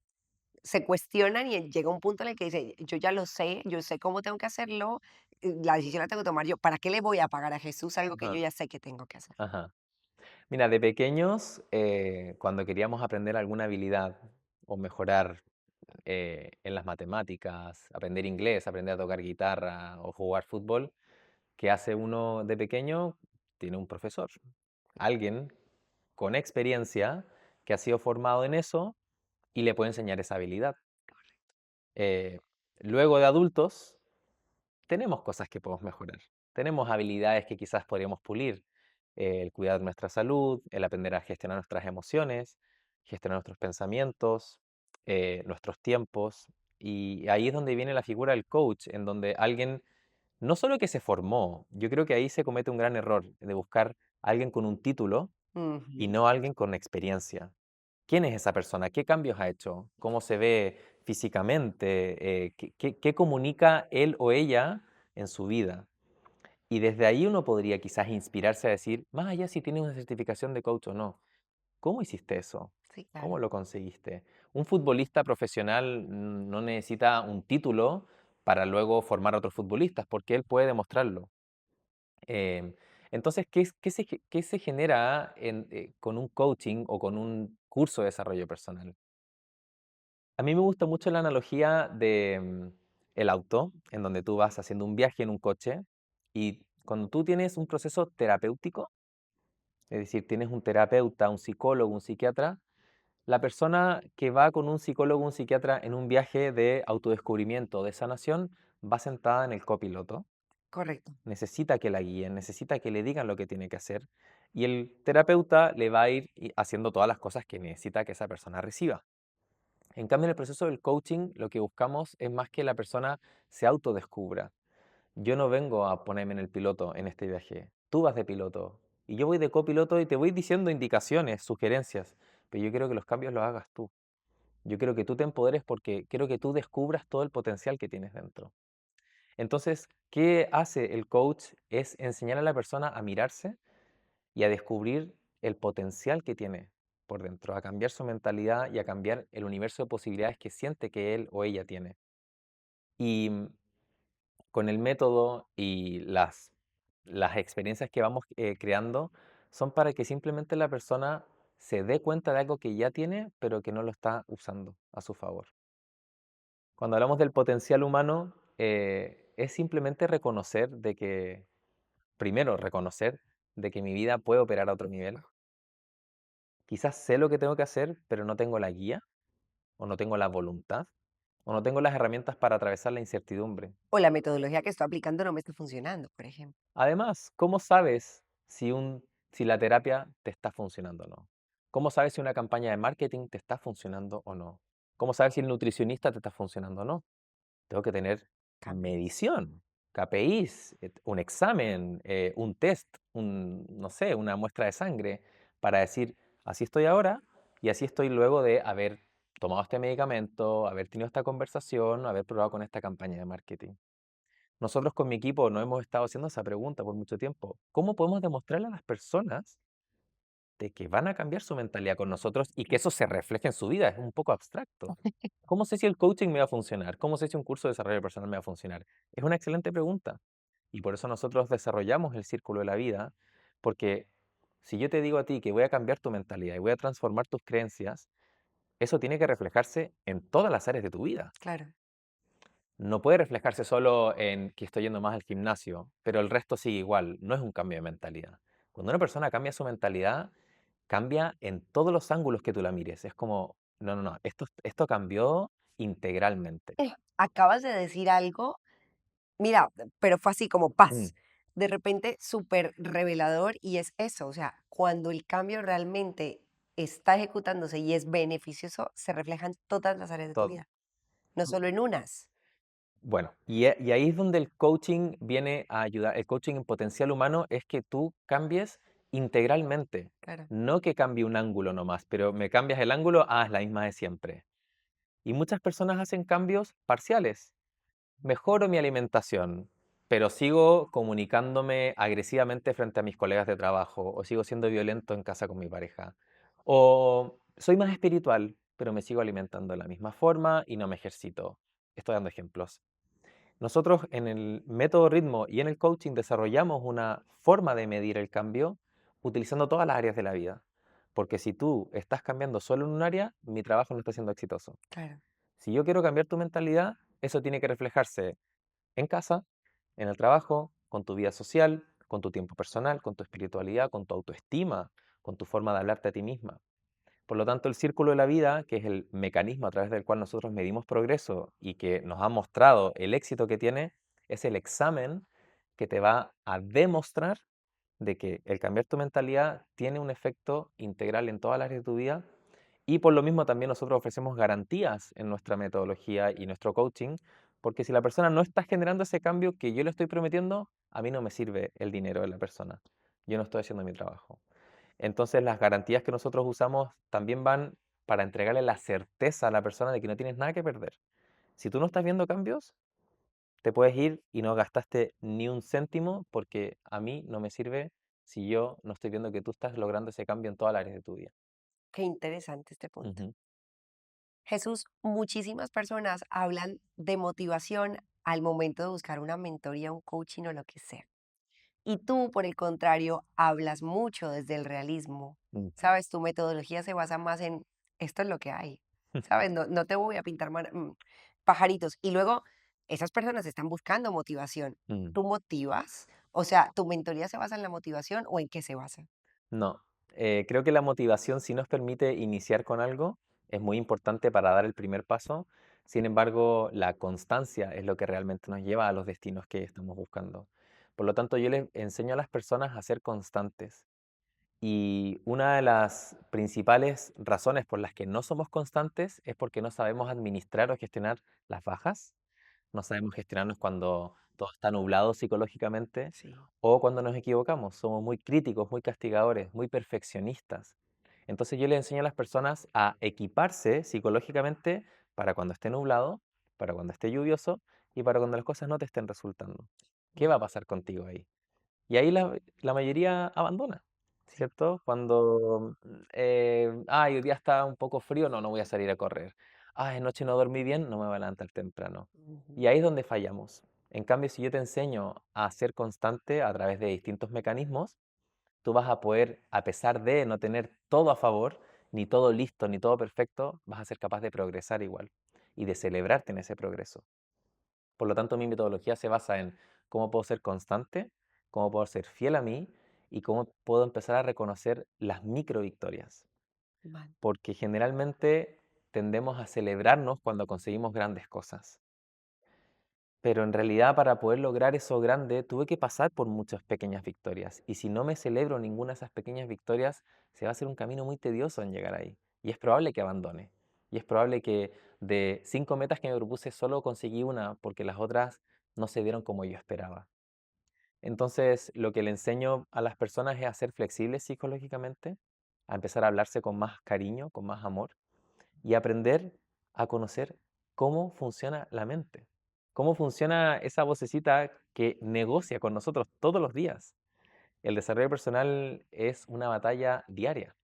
se cuestionan y llega un punto en el que dice, yo ya lo sé, yo sé cómo tengo que hacerlo, la decisión la tengo que tomar yo. ¿Para qué le voy a pagar a Jesús algo que yo ajá, ya sé que tengo que hacer? ajá. Mira, de pequeños, cuando queríamos aprender alguna habilidad o mejorar en las matemáticas, aprender inglés, aprender a tocar guitarra o jugar fútbol, ¿qué hace uno de pequeño? Tiene un profesor, alguien con experiencia que ha sido formado en eso y le puede enseñar esa habilidad. Eh, Luego de adultos, tenemos cosas que podemos mejorar. Tenemos habilidades que quizás podríamos pulir. El cuidar nuestra salud, el aprender a gestionar nuestras emociones, gestionar nuestros pensamientos, nuestros tiempos. Y ahí es donde viene la figura del coach, en donde alguien, no solo que se formó, yo creo que ahí se comete un gran error de buscar a alguien con un título y Ujú. no a alguien con experiencia. ¿Quién es esa persona? ¿Qué cambios ha hecho? ¿Cómo se ve físicamente? ¿Qué comunica él o ella en su vida? Y desde ahí uno podría quizás inspirarse a decir, más allá si tienes una certificación de coach o no, ¿cómo hiciste eso? Sí, ¿Cómo claro. lo conseguiste? Un futbolista profesional no necesita un título para luego formar a otros futbolistas, porque él puede demostrarlo. Em, entonces, ¿qué se genera con un coaching o con un curso de desarrollo personal? A mí me gusta mucho la analogía de el auto, en donde tú vas haciendo un viaje en un coche y cuando tú tienes un proceso terapéutico, es decir, tienes un terapeuta, un psicólogo, un psiquiatra, la persona que va con un psicólogo, un psiquiatra en un viaje de autodescubrimiento, de sanación, va sentada en el copiloto, Correcto. necesita que la guíen, necesita que le digan lo que tiene que hacer y el terapeuta le va a ir haciendo todas las cosas que necesita que esa persona reciba. En cambio, en el proceso del coaching, lo que buscamos es más que la persona se autodescubra. Yo no vengo a ponerme en el piloto en este viaje. Tú vas de piloto y yo voy de copiloto y te voy diciendo indicaciones, sugerencias, pero yo quiero que los cambios los hagas tú. Yo quiero que tú te empoderes porque quiero que tú descubras todo el potencial que tienes dentro. Entonces, ¿qué hace el coach? Es enseñar a la persona a mirarse y a descubrir el potencial que tiene por dentro, a cambiar su mentalidad y a cambiar el universo de posibilidades que siente que él o ella tiene. Y con el método y las experiencias que vamos creando son para que simplemente la persona se dé cuenta de algo que ya tiene, pero que no lo está usando a su favor. Cuando hablamos del potencial humano, es simplemente reconocer de que, primero, reconocer de que mi vida puede operar a otro nivel. Quizás sé lo que tengo que hacer, pero no tengo la guía o no tengo la voluntad, o no tengo las herramientas para atravesar la incertidumbre. O la metodología que estoy aplicando no me está funcionando, por ejemplo. Además, ¿cómo sabes si la terapia te está funcionando o no? ¿Cómo sabes si una campaña de marketing te está funcionando o no? ¿Cómo sabes si el nutricionista te está funcionando o no? Tengo que tener KPIs. medición, KPIs, un examen, un test, no sé, una muestra de sangre, para decir, así estoy ahora y así estoy luego de haber tomado este medicamento, haber tenido esta conversación, haber probado con esta campaña de marketing. Nosotros con mi equipo nos hemos estado haciendo esa pregunta por mucho tiempo. ¿Cómo podemos demostrarle a las personas de que van a cambiar su mentalidad con nosotros y que eso se refleje en su vida? Es un poco abstracto. ¿Cómo sé si el coaching me va a funcionar? ¿Cómo sé si un curso de desarrollo personal me va a funcionar? Es una excelente pregunta. Y por eso nosotros desarrollamos el círculo de la vida, porque si yo te digo a ti que voy a cambiar tu mentalidad y voy a transformar tus creencias, eso tiene que reflejarse en todas las áreas de tu vida. Claro. No puede reflejarse solo en que estoy yendo más al gimnasio, pero el resto sigue igual. No es un cambio de mentalidad. Cuando una persona cambia su mentalidad, cambia en todos los ángulos que tú la mires. Es como, no, no, no, esto cambió integralmente. Acabas de decir algo, mira, pero fue así como Mm, paz. De repente, súper revelador y es eso, o sea, cuando el cambio realmente está ejecutándose y es beneficioso, se refleja en todas las áreas de tu todo. vida, no solo en unas. Bueno, y ahí es donde el coaching viene a ayudar. El coaching en potencial humano es que tú cambies integralmente, Claro. no que cambie un ángulo nomás, pero me cambias el ángulo, es la misma de siempre. Y muchas personas hacen cambios parciales. Mejoro mi alimentación, pero sigo comunicándome agresivamente frente a mis colegas de trabajo, o sigo siendo violento en casa con mi pareja. O soy más espiritual, pero me sigo alimentando de la misma forma y no me ejercito. Estoy dando ejemplos. Nosotros en el método ritmo y en el coaching desarrollamos una forma de medir el cambio utilizando todas las áreas de la vida. Porque si tú estás cambiando solo en un área, mi trabajo no está siendo exitoso. Claro. Si yo quiero cambiar tu mentalidad, eso tiene que reflejarse en casa, en el trabajo, con tu vida social, con tu tiempo personal, con tu espiritualidad, con tu autoestima, con tu forma de hablarte a ti misma. Por lo tanto, el círculo de la vida, que es el mecanismo a través del cual nosotros medimos progreso y que nos ha mostrado el éxito que tiene, es el examen que te va a demostrar de que el cambiar tu mentalidad tiene un efecto integral en todas las áreas de tu vida. Y por lo mismo también nosotros ofrecemos garantías en nuestra metodología y nuestro coaching, porque si la persona no está generando ese cambio que yo le estoy prometiendo, a mí no me sirve el dinero de la persona. Yo no estoy haciendo mi trabajo. Entonces las garantías que nosotros usamos también van para entregarle la certeza a la persona de que no tienes nada que perder. Si tú no estás viendo cambios, te puedes ir y no gastaste ni un céntimo porque a mí no me sirve si yo no estoy viendo que tú estás logrando ese cambio en todas las áreas de tu vida. Qué interesante este punto. Ujú, Jesús, muchísimas personas hablan de motivación al momento de buscar una mentoría, un coaching o lo que sea. Y tú, por el contrario, hablas mucho desde el realismo. mm. ¿Sabes? Tu metodología se basa más en esto es lo que hay. ¿Sabes? No, no te voy a pintar pajaritos. Y luego, esas personas están buscando motivación. Mm. ¿Tú motivas? O sea, ¿tu mentoría se basa en la motivación o en qué se basa? No, creo que la motivación sí nos permite iniciar con algo, es muy importante para dar el primer paso. Sin embargo, la constancia es lo que realmente nos lleva a los destinos que estamos buscando. Por lo tanto, yo les enseño a las personas a ser constantes. Y una de las principales razones por las que no somos constantes es porque no sabemos administrar o gestionar las bajas, no sabemos gestionarnos cuando todo está nublado psicológicamente Sí. o cuando nos equivocamos. Somos muy críticos, muy castigadores, muy perfeccionistas. Entonces yo le enseño a las personas a equiparse psicológicamente para cuando esté nublado, para cuando esté lluvioso y para cuando las cosas no te estén resultando. ¿Qué Mm, va a pasar contigo ahí? Y ahí la mayoría abandona, sí. ¿cierto? Cuando, ay, hoy día está un poco frío, no, no voy a salir a correr. Ay, anoche no dormí bien, no me voy a levantar temprano. Ujú. Y ahí es donde fallamos. En cambio, si yo te enseño a ser constante a través de distintos mecanismos, tú vas a poder, a pesar de no tener todo a favor, ni todo listo, ni todo perfecto, vas a ser capaz de progresar igual y de celebrarte en ese progreso. Por lo tanto, mi metodología se basa en cómo puedo ser constante, cómo puedo ser fiel a mí y cómo puedo empezar a reconocer las micro victorias. Vale. Porque generalmente tendemos a celebrarnos cuando conseguimos grandes cosas. Pero en realidad para poder lograr eso grande tuve que pasar por muchas pequeñas victorias. Y si no me celebro ninguna de esas pequeñas victorias, se va a hacer un camino muy tedioso en llegar ahí. Y es probable que abandone. Y es probable que de 5 metas que me propuse solo conseguí una porque las otras no se dieron como yo esperaba. Entonces, lo que le enseño a las personas es a ser flexibles psicológicamente, a empezar a hablarse con más cariño, con más amor y aprender a conocer cómo funciona la mente, cómo funciona esa vocecita que negocia con nosotros todos los días. El desarrollo personal es una batalla diaria.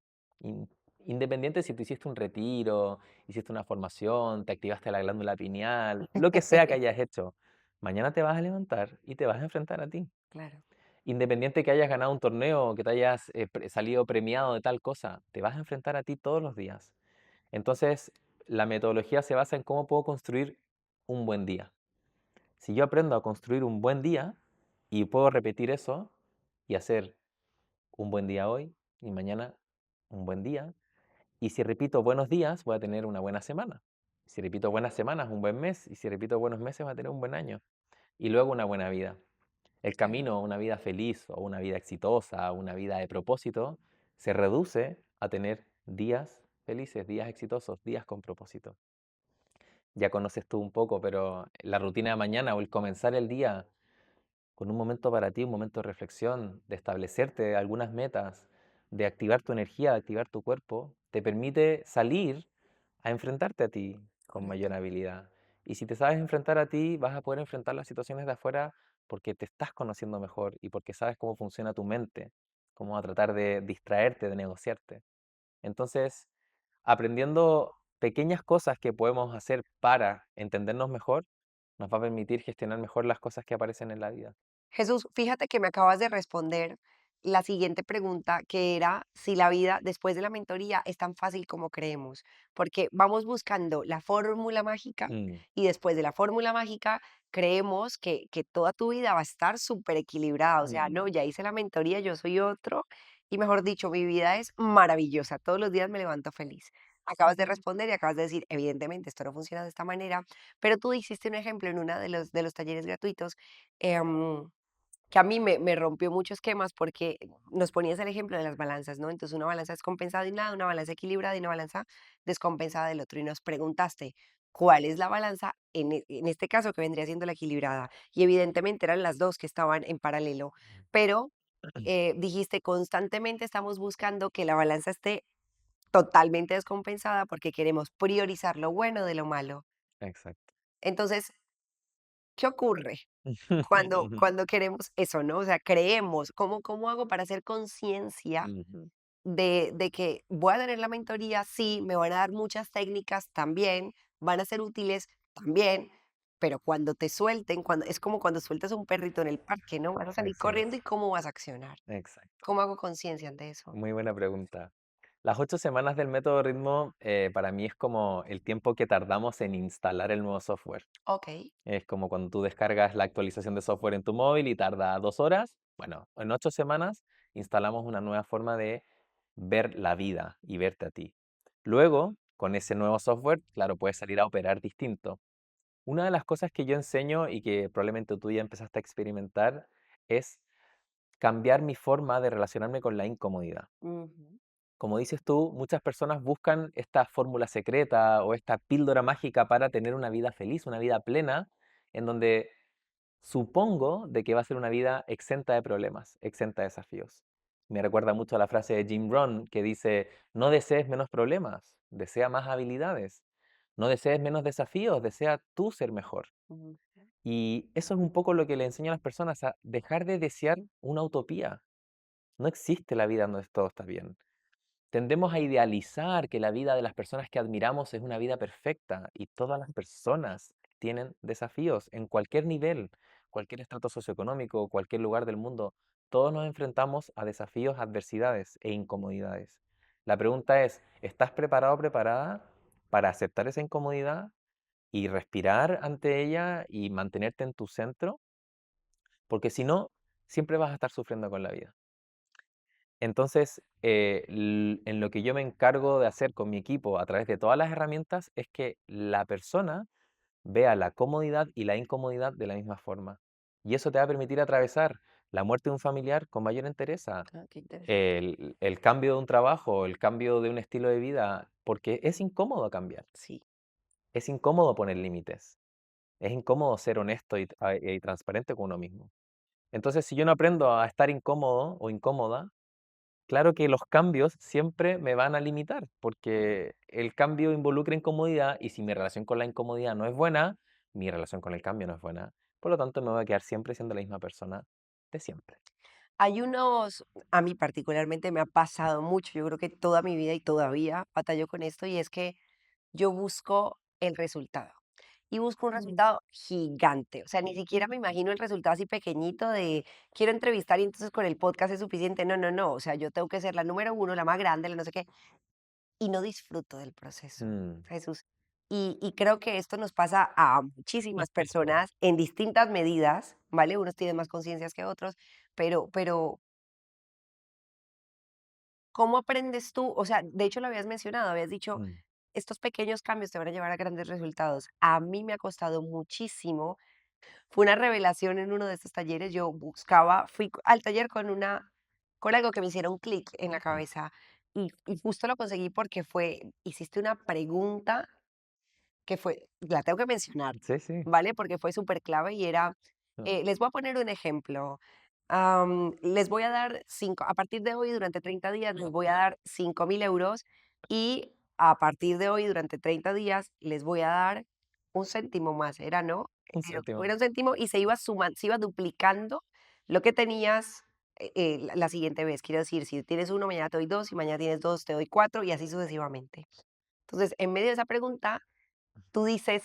In- Independiente si tú hiciste un retiro, hiciste una formación, te activaste la glándula pineal, lo que sea que hayas hecho, mañana te vas a levantar y te vas a enfrentar a ti. Claro. Independiente que hayas ganado un torneo, que te hayas salido premiado de tal cosa, te vas a enfrentar a ti todos los días. Entonces, la metodología se basa en cómo puedo construir un buen día. Si yo aprendo a construir un buen día y puedo repetir eso y hacer un buen día hoy y mañana un buen día, y si repito buenos días, voy a tener una buena semana. Si repito buenas semanas, un buen mes, y si repito buenos meses, voy a tener un buen año. Y luego una buena vida. El Claro. camino a una vida feliz o una vida exitosa, una vida de propósito, se reduce a tener días felices, días exitosos, días con propósito. Ya conoces tú un poco, pero la rutina de mañana o el comenzar el día con un momento para ti, un momento de reflexión, de establecerte algunas metas, de activar tu energía, de activar tu cuerpo, te permite salir a enfrentarte a ti con Correcto. mayor habilidad. Y si te sabes enfrentar a ti, vas a poder enfrentar las situaciones de afuera porque te estás conociendo mejor y porque sabes cómo funciona tu mente, cómo va a tratar de distraerte, de negociarte. Entonces, aprendiendo pequeñas cosas que podemos hacer para entendernos mejor, nos va a permitir gestionar mejor las cosas que aparecen en la vida. Jesús, fíjate que me acabas de responder la siguiente pregunta, que era si la vida después de la mentoría es tan fácil como creemos, porque vamos buscando la fórmula mágica Mm, y después de la fórmula mágica creemos que toda tu vida va a estar súper equilibrada, o sea, no, mm, ya hice la mentoría, yo soy otro, y mejor dicho, mi vida es maravillosa, todos los días me levanto feliz. Acabas de responder y acabas de decir, evidentemente esto no funciona de esta manera, pero tú hiciste un ejemplo en uno de los talleres gratuitos. em, que a mí me rompió muchos esquemas porque nos ponías el ejemplo de las balanzas, ¿no? Entonces, una balanza descompensada de un lado, una balanza equilibrada y una balanza descompensada del otro. Y nos preguntaste, ¿cuál es la balanza en este caso que vendría siendo la equilibrada? Y evidentemente eran las dos que estaban en paralelo, pero dijiste, constantemente estamos buscando que la balanza esté totalmente descompensada porque queremos priorizar lo bueno de lo malo. exacto. Entonces, ¿qué ocurre? Cuando queremos eso, ¿no? O sea, creemos, ¿cómo hago para hacer conciencia Ujú, de que voy a tener la mentoría? Sí, me van a dar muchas técnicas también, van a ser útiles también, pero cuando te suelten, cuando es como cuando sueltas a un perrito en el parque, ¿no? Vas a salir así corriendo, es, ¿y cómo vas a accionar? exacto. ¿Cómo hago conciencia ante eso? Muy buena pregunta. Las 8 semanas del método ritmo para mí es como el tiempo que tardamos en instalar el nuevo software. Okey. Es como cuando tú descargas la actualización de software en tu móvil y tarda 2 horas. Bueno, en 8 semanas instalamos una nueva forma de ver la vida y verte a ti. Luego, con ese nuevo software, claro, puedes salir a operar distinto. Una de las cosas que yo enseño y que probablemente tú ya empezaste a experimentar es cambiar mi forma de relacionarme con la incomodidad. Ujú, Como dices tú, muchas personas buscan esta fórmula secreta o esta píldora mágica para tener una vida feliz, una vida plena, en donde supongo de que va a ser una vida exenta de problemas, exenta de desafíos. Me recuerda mucho a la frase de Jim Rohn que dice, no desees menos problemas, desea más habilidades. No desees menos desafíos, desea tú ser mejor. ujú. Y eso es un poco lo que le enseño a las personas, a dejar de desear una utopía. No existe la vida donde todo está bien. Tendemos a idealizar que la vida de las personas que admiramos es una vida perfecta y todas las personas tienen desafíos en cualquier nivel, cualquier estrato socioeconómico, cualquier lugar del mundo. Todos nos enfrentamos a desafíos, adversidades e incomodidades. La pregunta es, ¿estás preparado o preparada para aceptar esa incomodidad y respirar ante ella y mantenerte en tu centro? Porque si no, siempre vas a estar sufriendo con la vida. Entonces, en lo que yo me encargo de hacer con mi equipo a través de todas las herramientas es que la persona vea la comodidad y la incomodidad de la misma forma. Y eso te va a permitir atravesar la muerte de un familiar con mayor entereza, Ah, qué interesante. el cambio de un trabajo, el cambio de un estilo de vida, porque es incómodo cambiar, Sí. es incómodo poner límites, es incómodo ser honesto y transparente con uno mismo. Entonces, si yo no aprendo a estar incómodo o incómoda, claro que los cambios siempre me van a limitar, porque el cambio involucra incomodidad y si mi relación con la incomodidad no es buena, mi relación con el cambio no es buena. Por lo tanto, me voy a quedar siempre siendo la misma persona de siempre. Hay unos, a mí particularmente me ha pasado mucho, yo creo que toda mi vida y todavía batallo con esto, y es que yo busco el resultado. Y busco un resultado gigante. O sea, ni siquiera me imagino el resultado así pequeñito de quiero entrevistar y entonces con el podcast es suficiente. No, no, no. O sea, yo tengo que ser la número uno, la más grande, la no sé qué. Y no disfruto del proceso, Mm, Jesús. Y creo que esto nos pasa a muchísimas personas en distintas medidas, ¿vale? Unos tienen más conciencias que otros, pero ¿cómo aprendes tú? O sea, de hecho lo habías mencionado, habías dicho, mm, estos pequeños cambios te van a llevar a grandes resultados. A mí me ha costado muchísimo. Fue una revelación en uno de estos talleres. Yo buscaba, al taller con algo que me hiciera un clic en la mm. cabeza y justo lo conseguí porque hiciste una pregunta que la tengo que mencionar, Sí, sí. ¿vale? Porque fue súper clave y era, Mm, les voy a poner un ejemplo. Les voy a dar a partir de hoy, durante 30 días, les voy a dar 5.000 euros y a partir de hoy, durante 30 días, les voy a dar un céntimo más, ¿era, no? Un céntimo. Era un céntimo y se iba sumando, se iba duplicando lo que tenías la siguiente vez. Quiero decir, si tienes uno, mañana te doy dos, si mañana tienes dos, te doy cuatro y así sucesivamente. Entonces, en medio de esa pregunta, tú dices,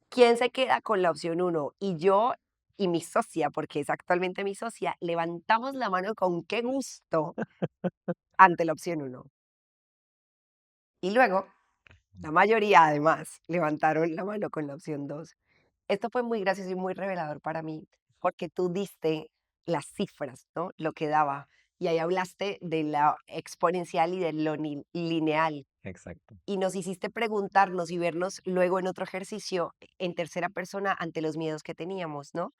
¿quién se queda con la opción uno? Y yo y mi socia, porque es actualmente mi socia, levantamos la mano con qué gusto ante la opción uno. Y luego, la mayoría además levantaron la mano con la opción 2. Esto fue muy gracioso y muy revelador para mí, porque tú diste las cifras, ¿no? Lo que daba. Y ahí hablaste de la exponencial y de lo lineal. Exacto. Y nos hiciste preguntarnos y vernos luego en otro ejercicio en tercera persona ante los miedos que teníamos, ¿no?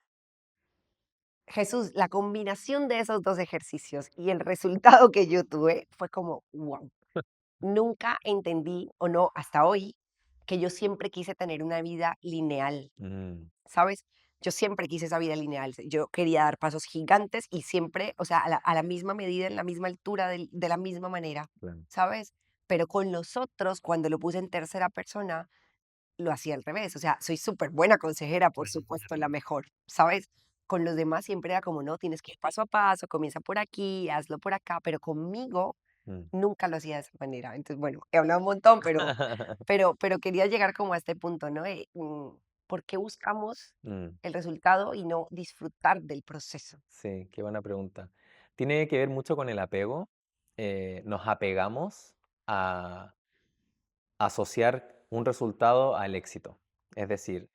Jesús, la combinación de esos dos ejercicios y el resultado que yo tuve fue como, wow. Nunca entendí, o no, hasta hoy, que yo siempre quise tener una vida lineal, Mm, ¿sabes? Yo siempre quise esa vida lineal. Yo quería dar pasos gigantes y siempre, o sea, a la misma medida, en la misma altura, de la misma manera, claro. ¿sabes? Pero con los otros, cuando lo puse en tercera persona, lo hacía al revés. O sea, soy súper buena consejera, por supuesto, la mejor, ¿sabes? Con los demás siempre era como, no, tienes que ir paso a paso, comienza por aquí, hazlo por acá, pero conmigo Mm. nunca lo hacía de esa manera. Entonces, bueno, he hablado un montón, pero quería llegar como a este punto, ¿no? ¿Por qué buscamos Mm, el resultado y no disfrutar del proceso? sí, qué buena pregunta. Tiene que ver mucho con el apego. Nos apegamos a asociar un resultado al éxito. Es decir,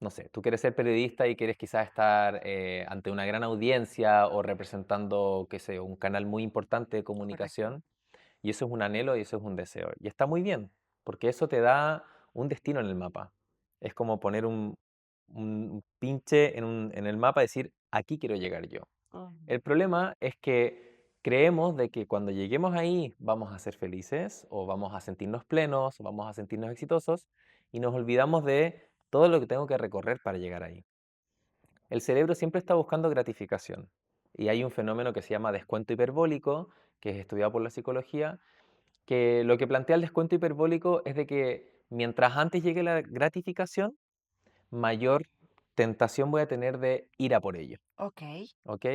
no sé, tú quieres ser periodista y quieres quizás estar ante una gran audiencia o representando, qué sé, yo, un canal muy importante de Correcto. comunicación, y eso es un anhelo y eso es un deseo. Y está muy bien, porque eso te da un destino en el mapa. Es como poner un pinche en el mapa y decir, aquí quiero llegar yo. Ujú. El problema es que creemos de que cuando lleguemos ahí vamos a ser felices o vamos a sentirnos plenos o vamos a sentirnos exitosos y nos olvidamos de todo lo que tengo que recorrer para llegar ahí. El cerebro siempre está buscando gratificación y hay un fenómeno que se llama descuento hiperbólico, que es estudiado por la psicología, que lo que plantea el descuento hiperbólico es de que mientras antes llegue la gratificación, mayor tentación voy a tener de ir a por ello. Ok. ¿Ok?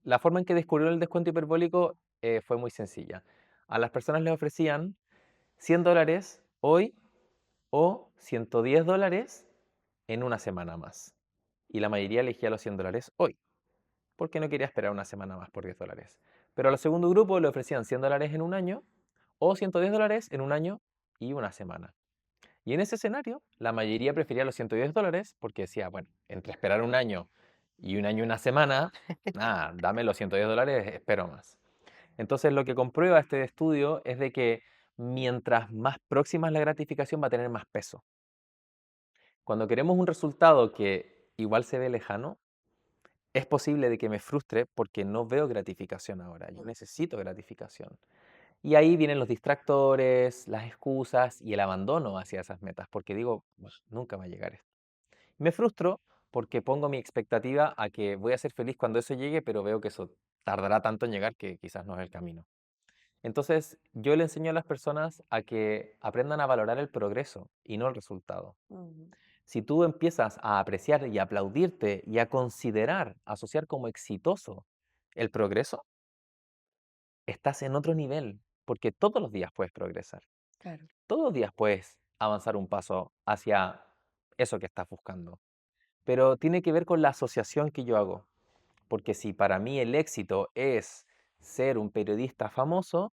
La forma en que descubrió el descuento hiperbólico fue muy sencilla. A las personas les ofrecían $100 hoy o $110 en una semana más. Y la mayoría elegía los $100 hoy, porque no quería esperar una semana más por $10. Pero al segundo grupo le ofrecían $100 en un año o $110 en un año y una semana. Y en ese escenario, la mayoría prefería los $110 porque decía, bueno, entre esperar un año Y un año y una semana, nada, dame los $110, espero más. Entonces lo que comprueba este estudio es de que mientras más próxima es la gratificación va a tener más peso. Cuando queremos un resultado que igual se ve lejano, es posible de que me frustre porque no veo gratificación ahora. Yo necesito gratificación. Y ahí vienen los distractores, las excusas y el abandono hacia esas metas, porque digo, "Bah, nunca va a llegar esto". Me frustro porque pongo mi expectativa a que voy a ser feliz cuando eso llegue, pero veo que eso tardará tanto en llegar que quizás no es el camino. Entonces, yo le enseño a las personas a que aprendan a valorar el progreso y no el resultado. Ujú, Si tú empiezas a apreciar y aplaudirte y a considerar, asociar como exitoso el progreso, estás en otro nivel, porque todos los días puedes progresar. claro. Todos los días puedes avanzar un paso hacia eso que estás buscando. Pero tiene que ver con la asociación que yo hago. Porque si para mí el éxito es ser un periodista famoso,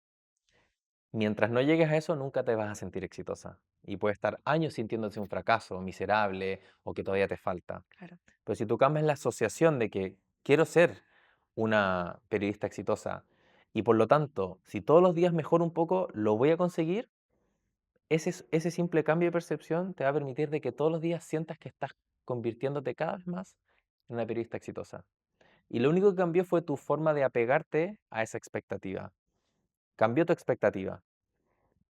mientras no llegues a eso, nunca te vas a sentir exitosa. Y puedes estar años sintiéndose un fracaso, miserable o que todavía te falta. Claro. Pero si tú cambias la asociación de que quiero ser una periodista exitosa y por lo tanto, si todos los días mejoro un poco, lo voy a conseguir, ese simple cambio de percepción te va a permitir de que todos los días sientas que estás convirtiéndote cada vez más en una periodista exitosa. Y lo único que cambió fue tu forma de apegarte a esa expectativa. Cambió tu expectativa.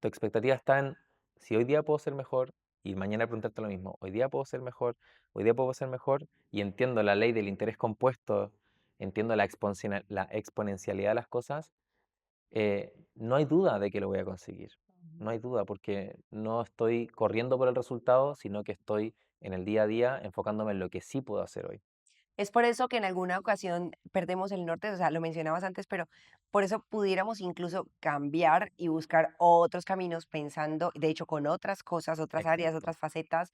Tu expectativa está en si hoy día puedo ser mejor y mañana preguntarte lo mismo. Hoy día puedo ser mejor, hoy día puedo ser mejor y entiendo la ley del interés compuesto, entiendo la exponencialidad de las cosas, no hay duda de que lo voy a conseguir. Ujú. No hay duda porque no estoy corriendo por el resultado, sino que estoy en el día a día enfocándome en lo que sí puedo hacer hoy. Es por eso que en alguna ocasión perdemos el norte, o sea, lo mencionabas antes, pero por eso pudiéramos incluso cambiar y buscar otros caminos pensando, de hecho, con otras cosas, otras áreas, Exacto. otras facetas,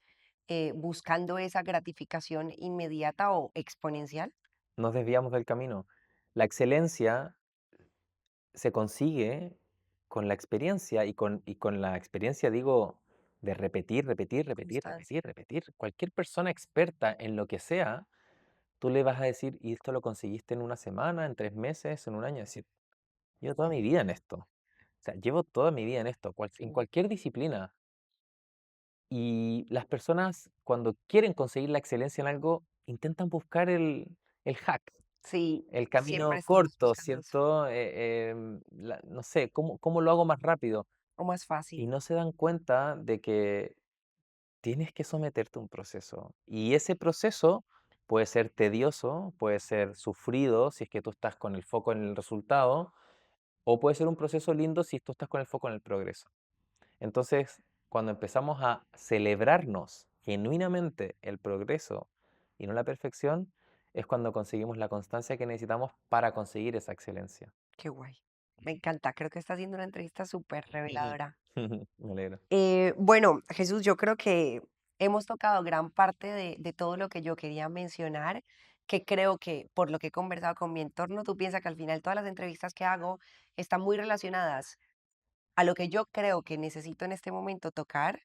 buscando esa gratificación inmediata o exponencial. Nos desviamos del camino. La excelencia se consigue con la experiencia y con la experiencia digo de repetir, repetir, repetir, Constancia. repetir, repetir. Cualquier persona experta en lo que sea, tú le vas a decir, y esto lo conseguiste en una semana, en 3 meses, en un año, decir, llevo toda mi vida en esto. O sea, llevo toda mi vida en esto, en Sí. cualquier disciplina. Y las personas cuando quieren conseguir la excelencia en algo, intentan buscar el hack, Sí, el siempre camino estamos corto, buscando eso, ¿cierto? No sé, ¿cómo lo hago más rápido? o más Y fácil. no se dan cuenta de que tienes que someterte a un proceso. Y ese proceso puede ser tedioso, puede ser sufrido si es que tú estás con el foco en el resultado, o puede ser un proceso lindo si tú estás con el foco en el progreso. Entonces, cuando empezamos a celebrarnos genuinamente el progreso y no la perfección, es cuando conseguimos la constancia que necesitamos para conseguir esa excelencia. Qué guay. Me encanta, creo que está haciendo una entrevista súper Ujú. reveladora. Me alegro. Bueno, Jesús, yo creo que hemos tocado gran parte de todo lo que yo quería mencionar, que creo que por lo que he conversado con mi entorno, tú piensas que al final todas las entrevistas que hago están muy relacionadas a lo que yo creo que necesito en este momento tocar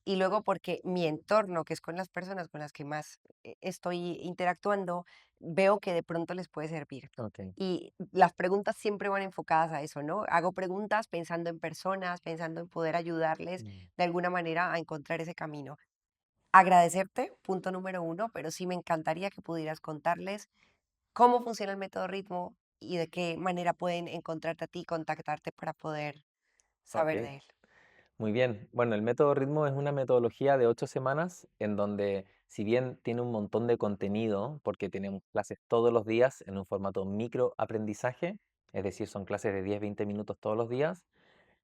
y luego porque mi entorno, que es con las personas con las que más estoy interactuando, veo que de pronto les puede servir. Ok. Y las preguntas siempre van enfocadas a eso, ¿no? Hago preguntas pensando en personas, pensando en poder ayudarles Mm. de alguna manera a encontrar ese camino. Agradecerte, punto número uno, pero sí me encantaría que pudieras contarles cómo funciona el método ritmo y de qué manera pueden encontrarte a ti, contactarte para poder saber Ok. de él. Muy bien. Bueno, el método ritmo es una metodología de 8 semanas en donde, si bien tiene un montón de contenido, porque tenemos clases todos los días en un formato micro aprendizaje, es decir, son clases de 10-20 minutos todos los días,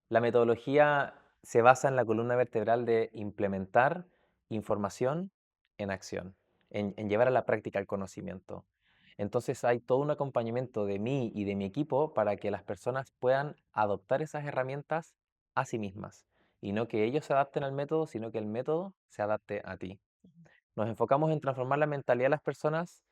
la metodología se basa en la columna vertebral de implementar información en acción, en llevar a la práctica el conocimiento. Entonces hay todo un acompañamiento de mí y de mi equipo para que las personas puedan adoptar esas herramientas a sí mismas y no que ellos se adapten al método, sino que el método se adapte a ti. Nos enfocamos en transformar la mentalidad de las personas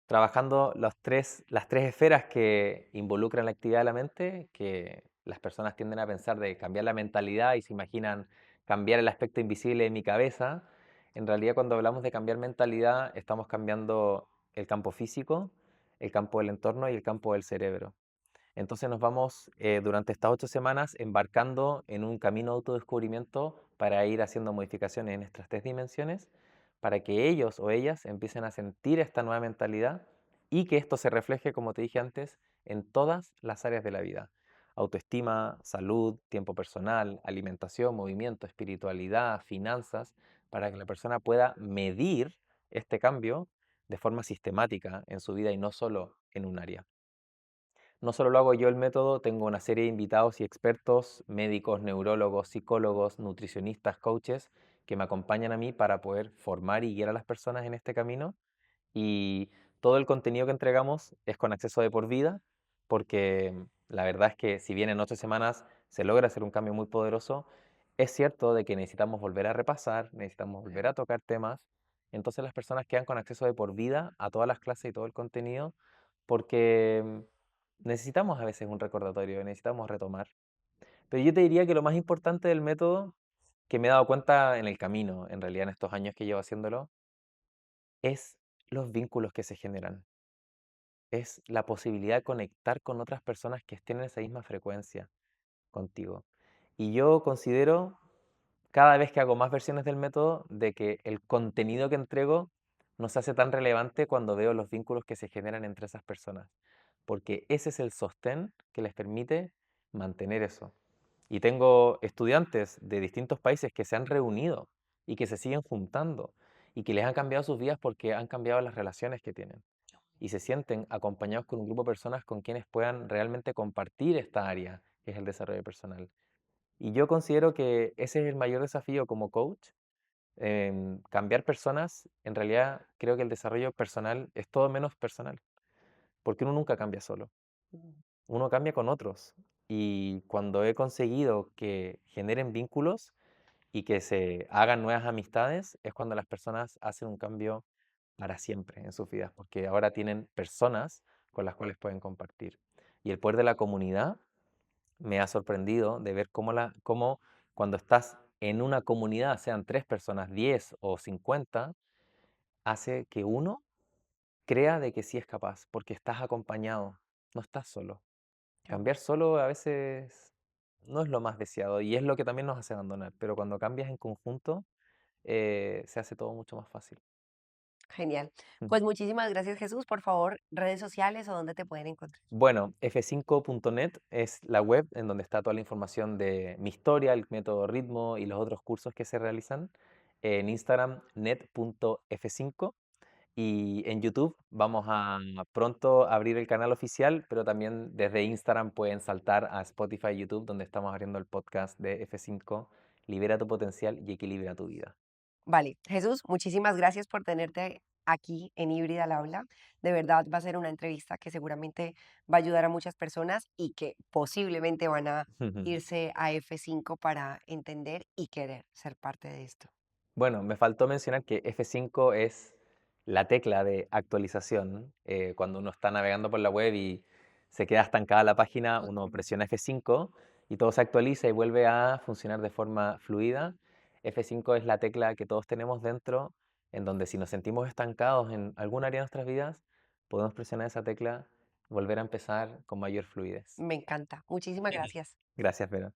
trabajando las tres esferas que involucran la actividad de la mente, que las personas tienden a pensar de cambiar la mentalidad y se imaginan cambiar el aspecto invisible de mi cabeza. En realidad, cuando hablamos de cambiar mentalidad, estamos cambiando el campo físico, el campo del entorno y el campo del cerebro. Entonces nos vamos durante estas 8 semanas embarcando en un camino de autodescubrimiento para ir haciendo modificaciones en estas 3 dimensiones, para que ellos o ellas empiecen a sentir esta nueva mentalidad y que esto se refleje, como te dije antes, en todas las áreas de la vida. Autoestima, salud, tiempo personal, alimentación, movimiento, espiritualidad, finanzas, para que la persona pueda medir este cambio de forma sistemática en su vida y no solo en un área. No solo lo hago yo el método, tengo una serie de invitados y expertos, médicos, neurólogos, psicólogos, nutricionistas, coaches, que me acompañan a mí para poder formar y guiar a las personas en este camino. Y todo el contenido que entregamos es con acceso de por vida, porque la verdad es que si bien en 8 semanas se logra hacer un cambio muy poderoso, es cierto de que necesitamos volver a repasar, necesitamos volver a tocar temas. Entonces las personas quedan con acceso de por vida a todas las clases y todo el contenido, porque necesitamos a veces un recordatorio, necesitamos retomar. Pero yo te diría que lo más importante del método, que me he dado cuenta en el camino, en realidad en estos años que llevo haciéndolo, es los vínculos que se generan. Es la posibilidad de conectar con otras personas que estén en esa misma frecuencia contigo. Y yo considero, cada vez que hago más versiones del método, de que el contenido que entrego no se hace tan relevante cuando veo los vínculos que se generan entre esas personas, porque ese es el sostén que les permite mantener eso. Y tengo estudiantes de distintos países que se han reunido y que se siguen juntando y que les han cambiado sus vidas porque han cambiado las relaciones que tienen y se sienten acompañados con un grupo de personas con quienes puedan realmente compartir esta área, que es el desarrollo personal. Y yo considero que ese es el mayor desafío como coach, cambiar personas. En realidad creo que el desarrollo personal es todo menos personal, porque uno nunca cambia solo, uno cambia con otros. Y cuando he conseguido que generen vínculos y que se hagan nuevas amistades, es cuando las personas hacen un cambio para siempre en sus vidas, porque ahora tienen personas con las cuales pueden compartir. Y el poder de la comunidad me ha sorprendido de ver cómo cuando estás en una comunidad, sean 3 personas, 10 o 50, hace que uno crea de que sí es capaz, porque estás acompañado, no estás solo. Cambiar solo a veces no es lo más deseado y es lo que también nos hace abandonar, pero cuando cambias en conjunto, se hace todo mucho más fácil. Genial. Ujú. Pues muchísimas gracias, Jesús. Por favor, redes sociales o dónde te pueden encontrar. Bueno, f5.net es la web en donde está toda la información de mi historia, el método ritmo y los otros cursos que se realizan. En Instagram, net.f5. Y en YouTube vamos a pronto abrir el canal oficial, pero también desde Instagram pueden saltar a Spotify y YouTube, donde estamos abriendo el podcast de F5, Libera tu potencial y equilibra tu vida. Vale, Jesús, muchísimas gracias por tenerte aquí en Híbrida al Habla. De verdad va a ser una entrevista que seguramente va a ayudar a muchas personas y que posiblemente van a irse a F5 para entender y querer ser parte de esto. Bueno, me faltó mencionar que F5 es la tecla de actualización. Cuando uno está navegando por la web y se queda estancada la página, uno presiona F5 y todo se actualiza y vuelve a funcionar de forma fluida. F5 es la tecla que todos tenemos dentro, en donde si nos sentimos estancados en algún área de nuestras vidas, podemos presionar esa tecla, volver a empezar con mayor fluidez. Me encanta. Muchísimas gracias. Gracias, Vera.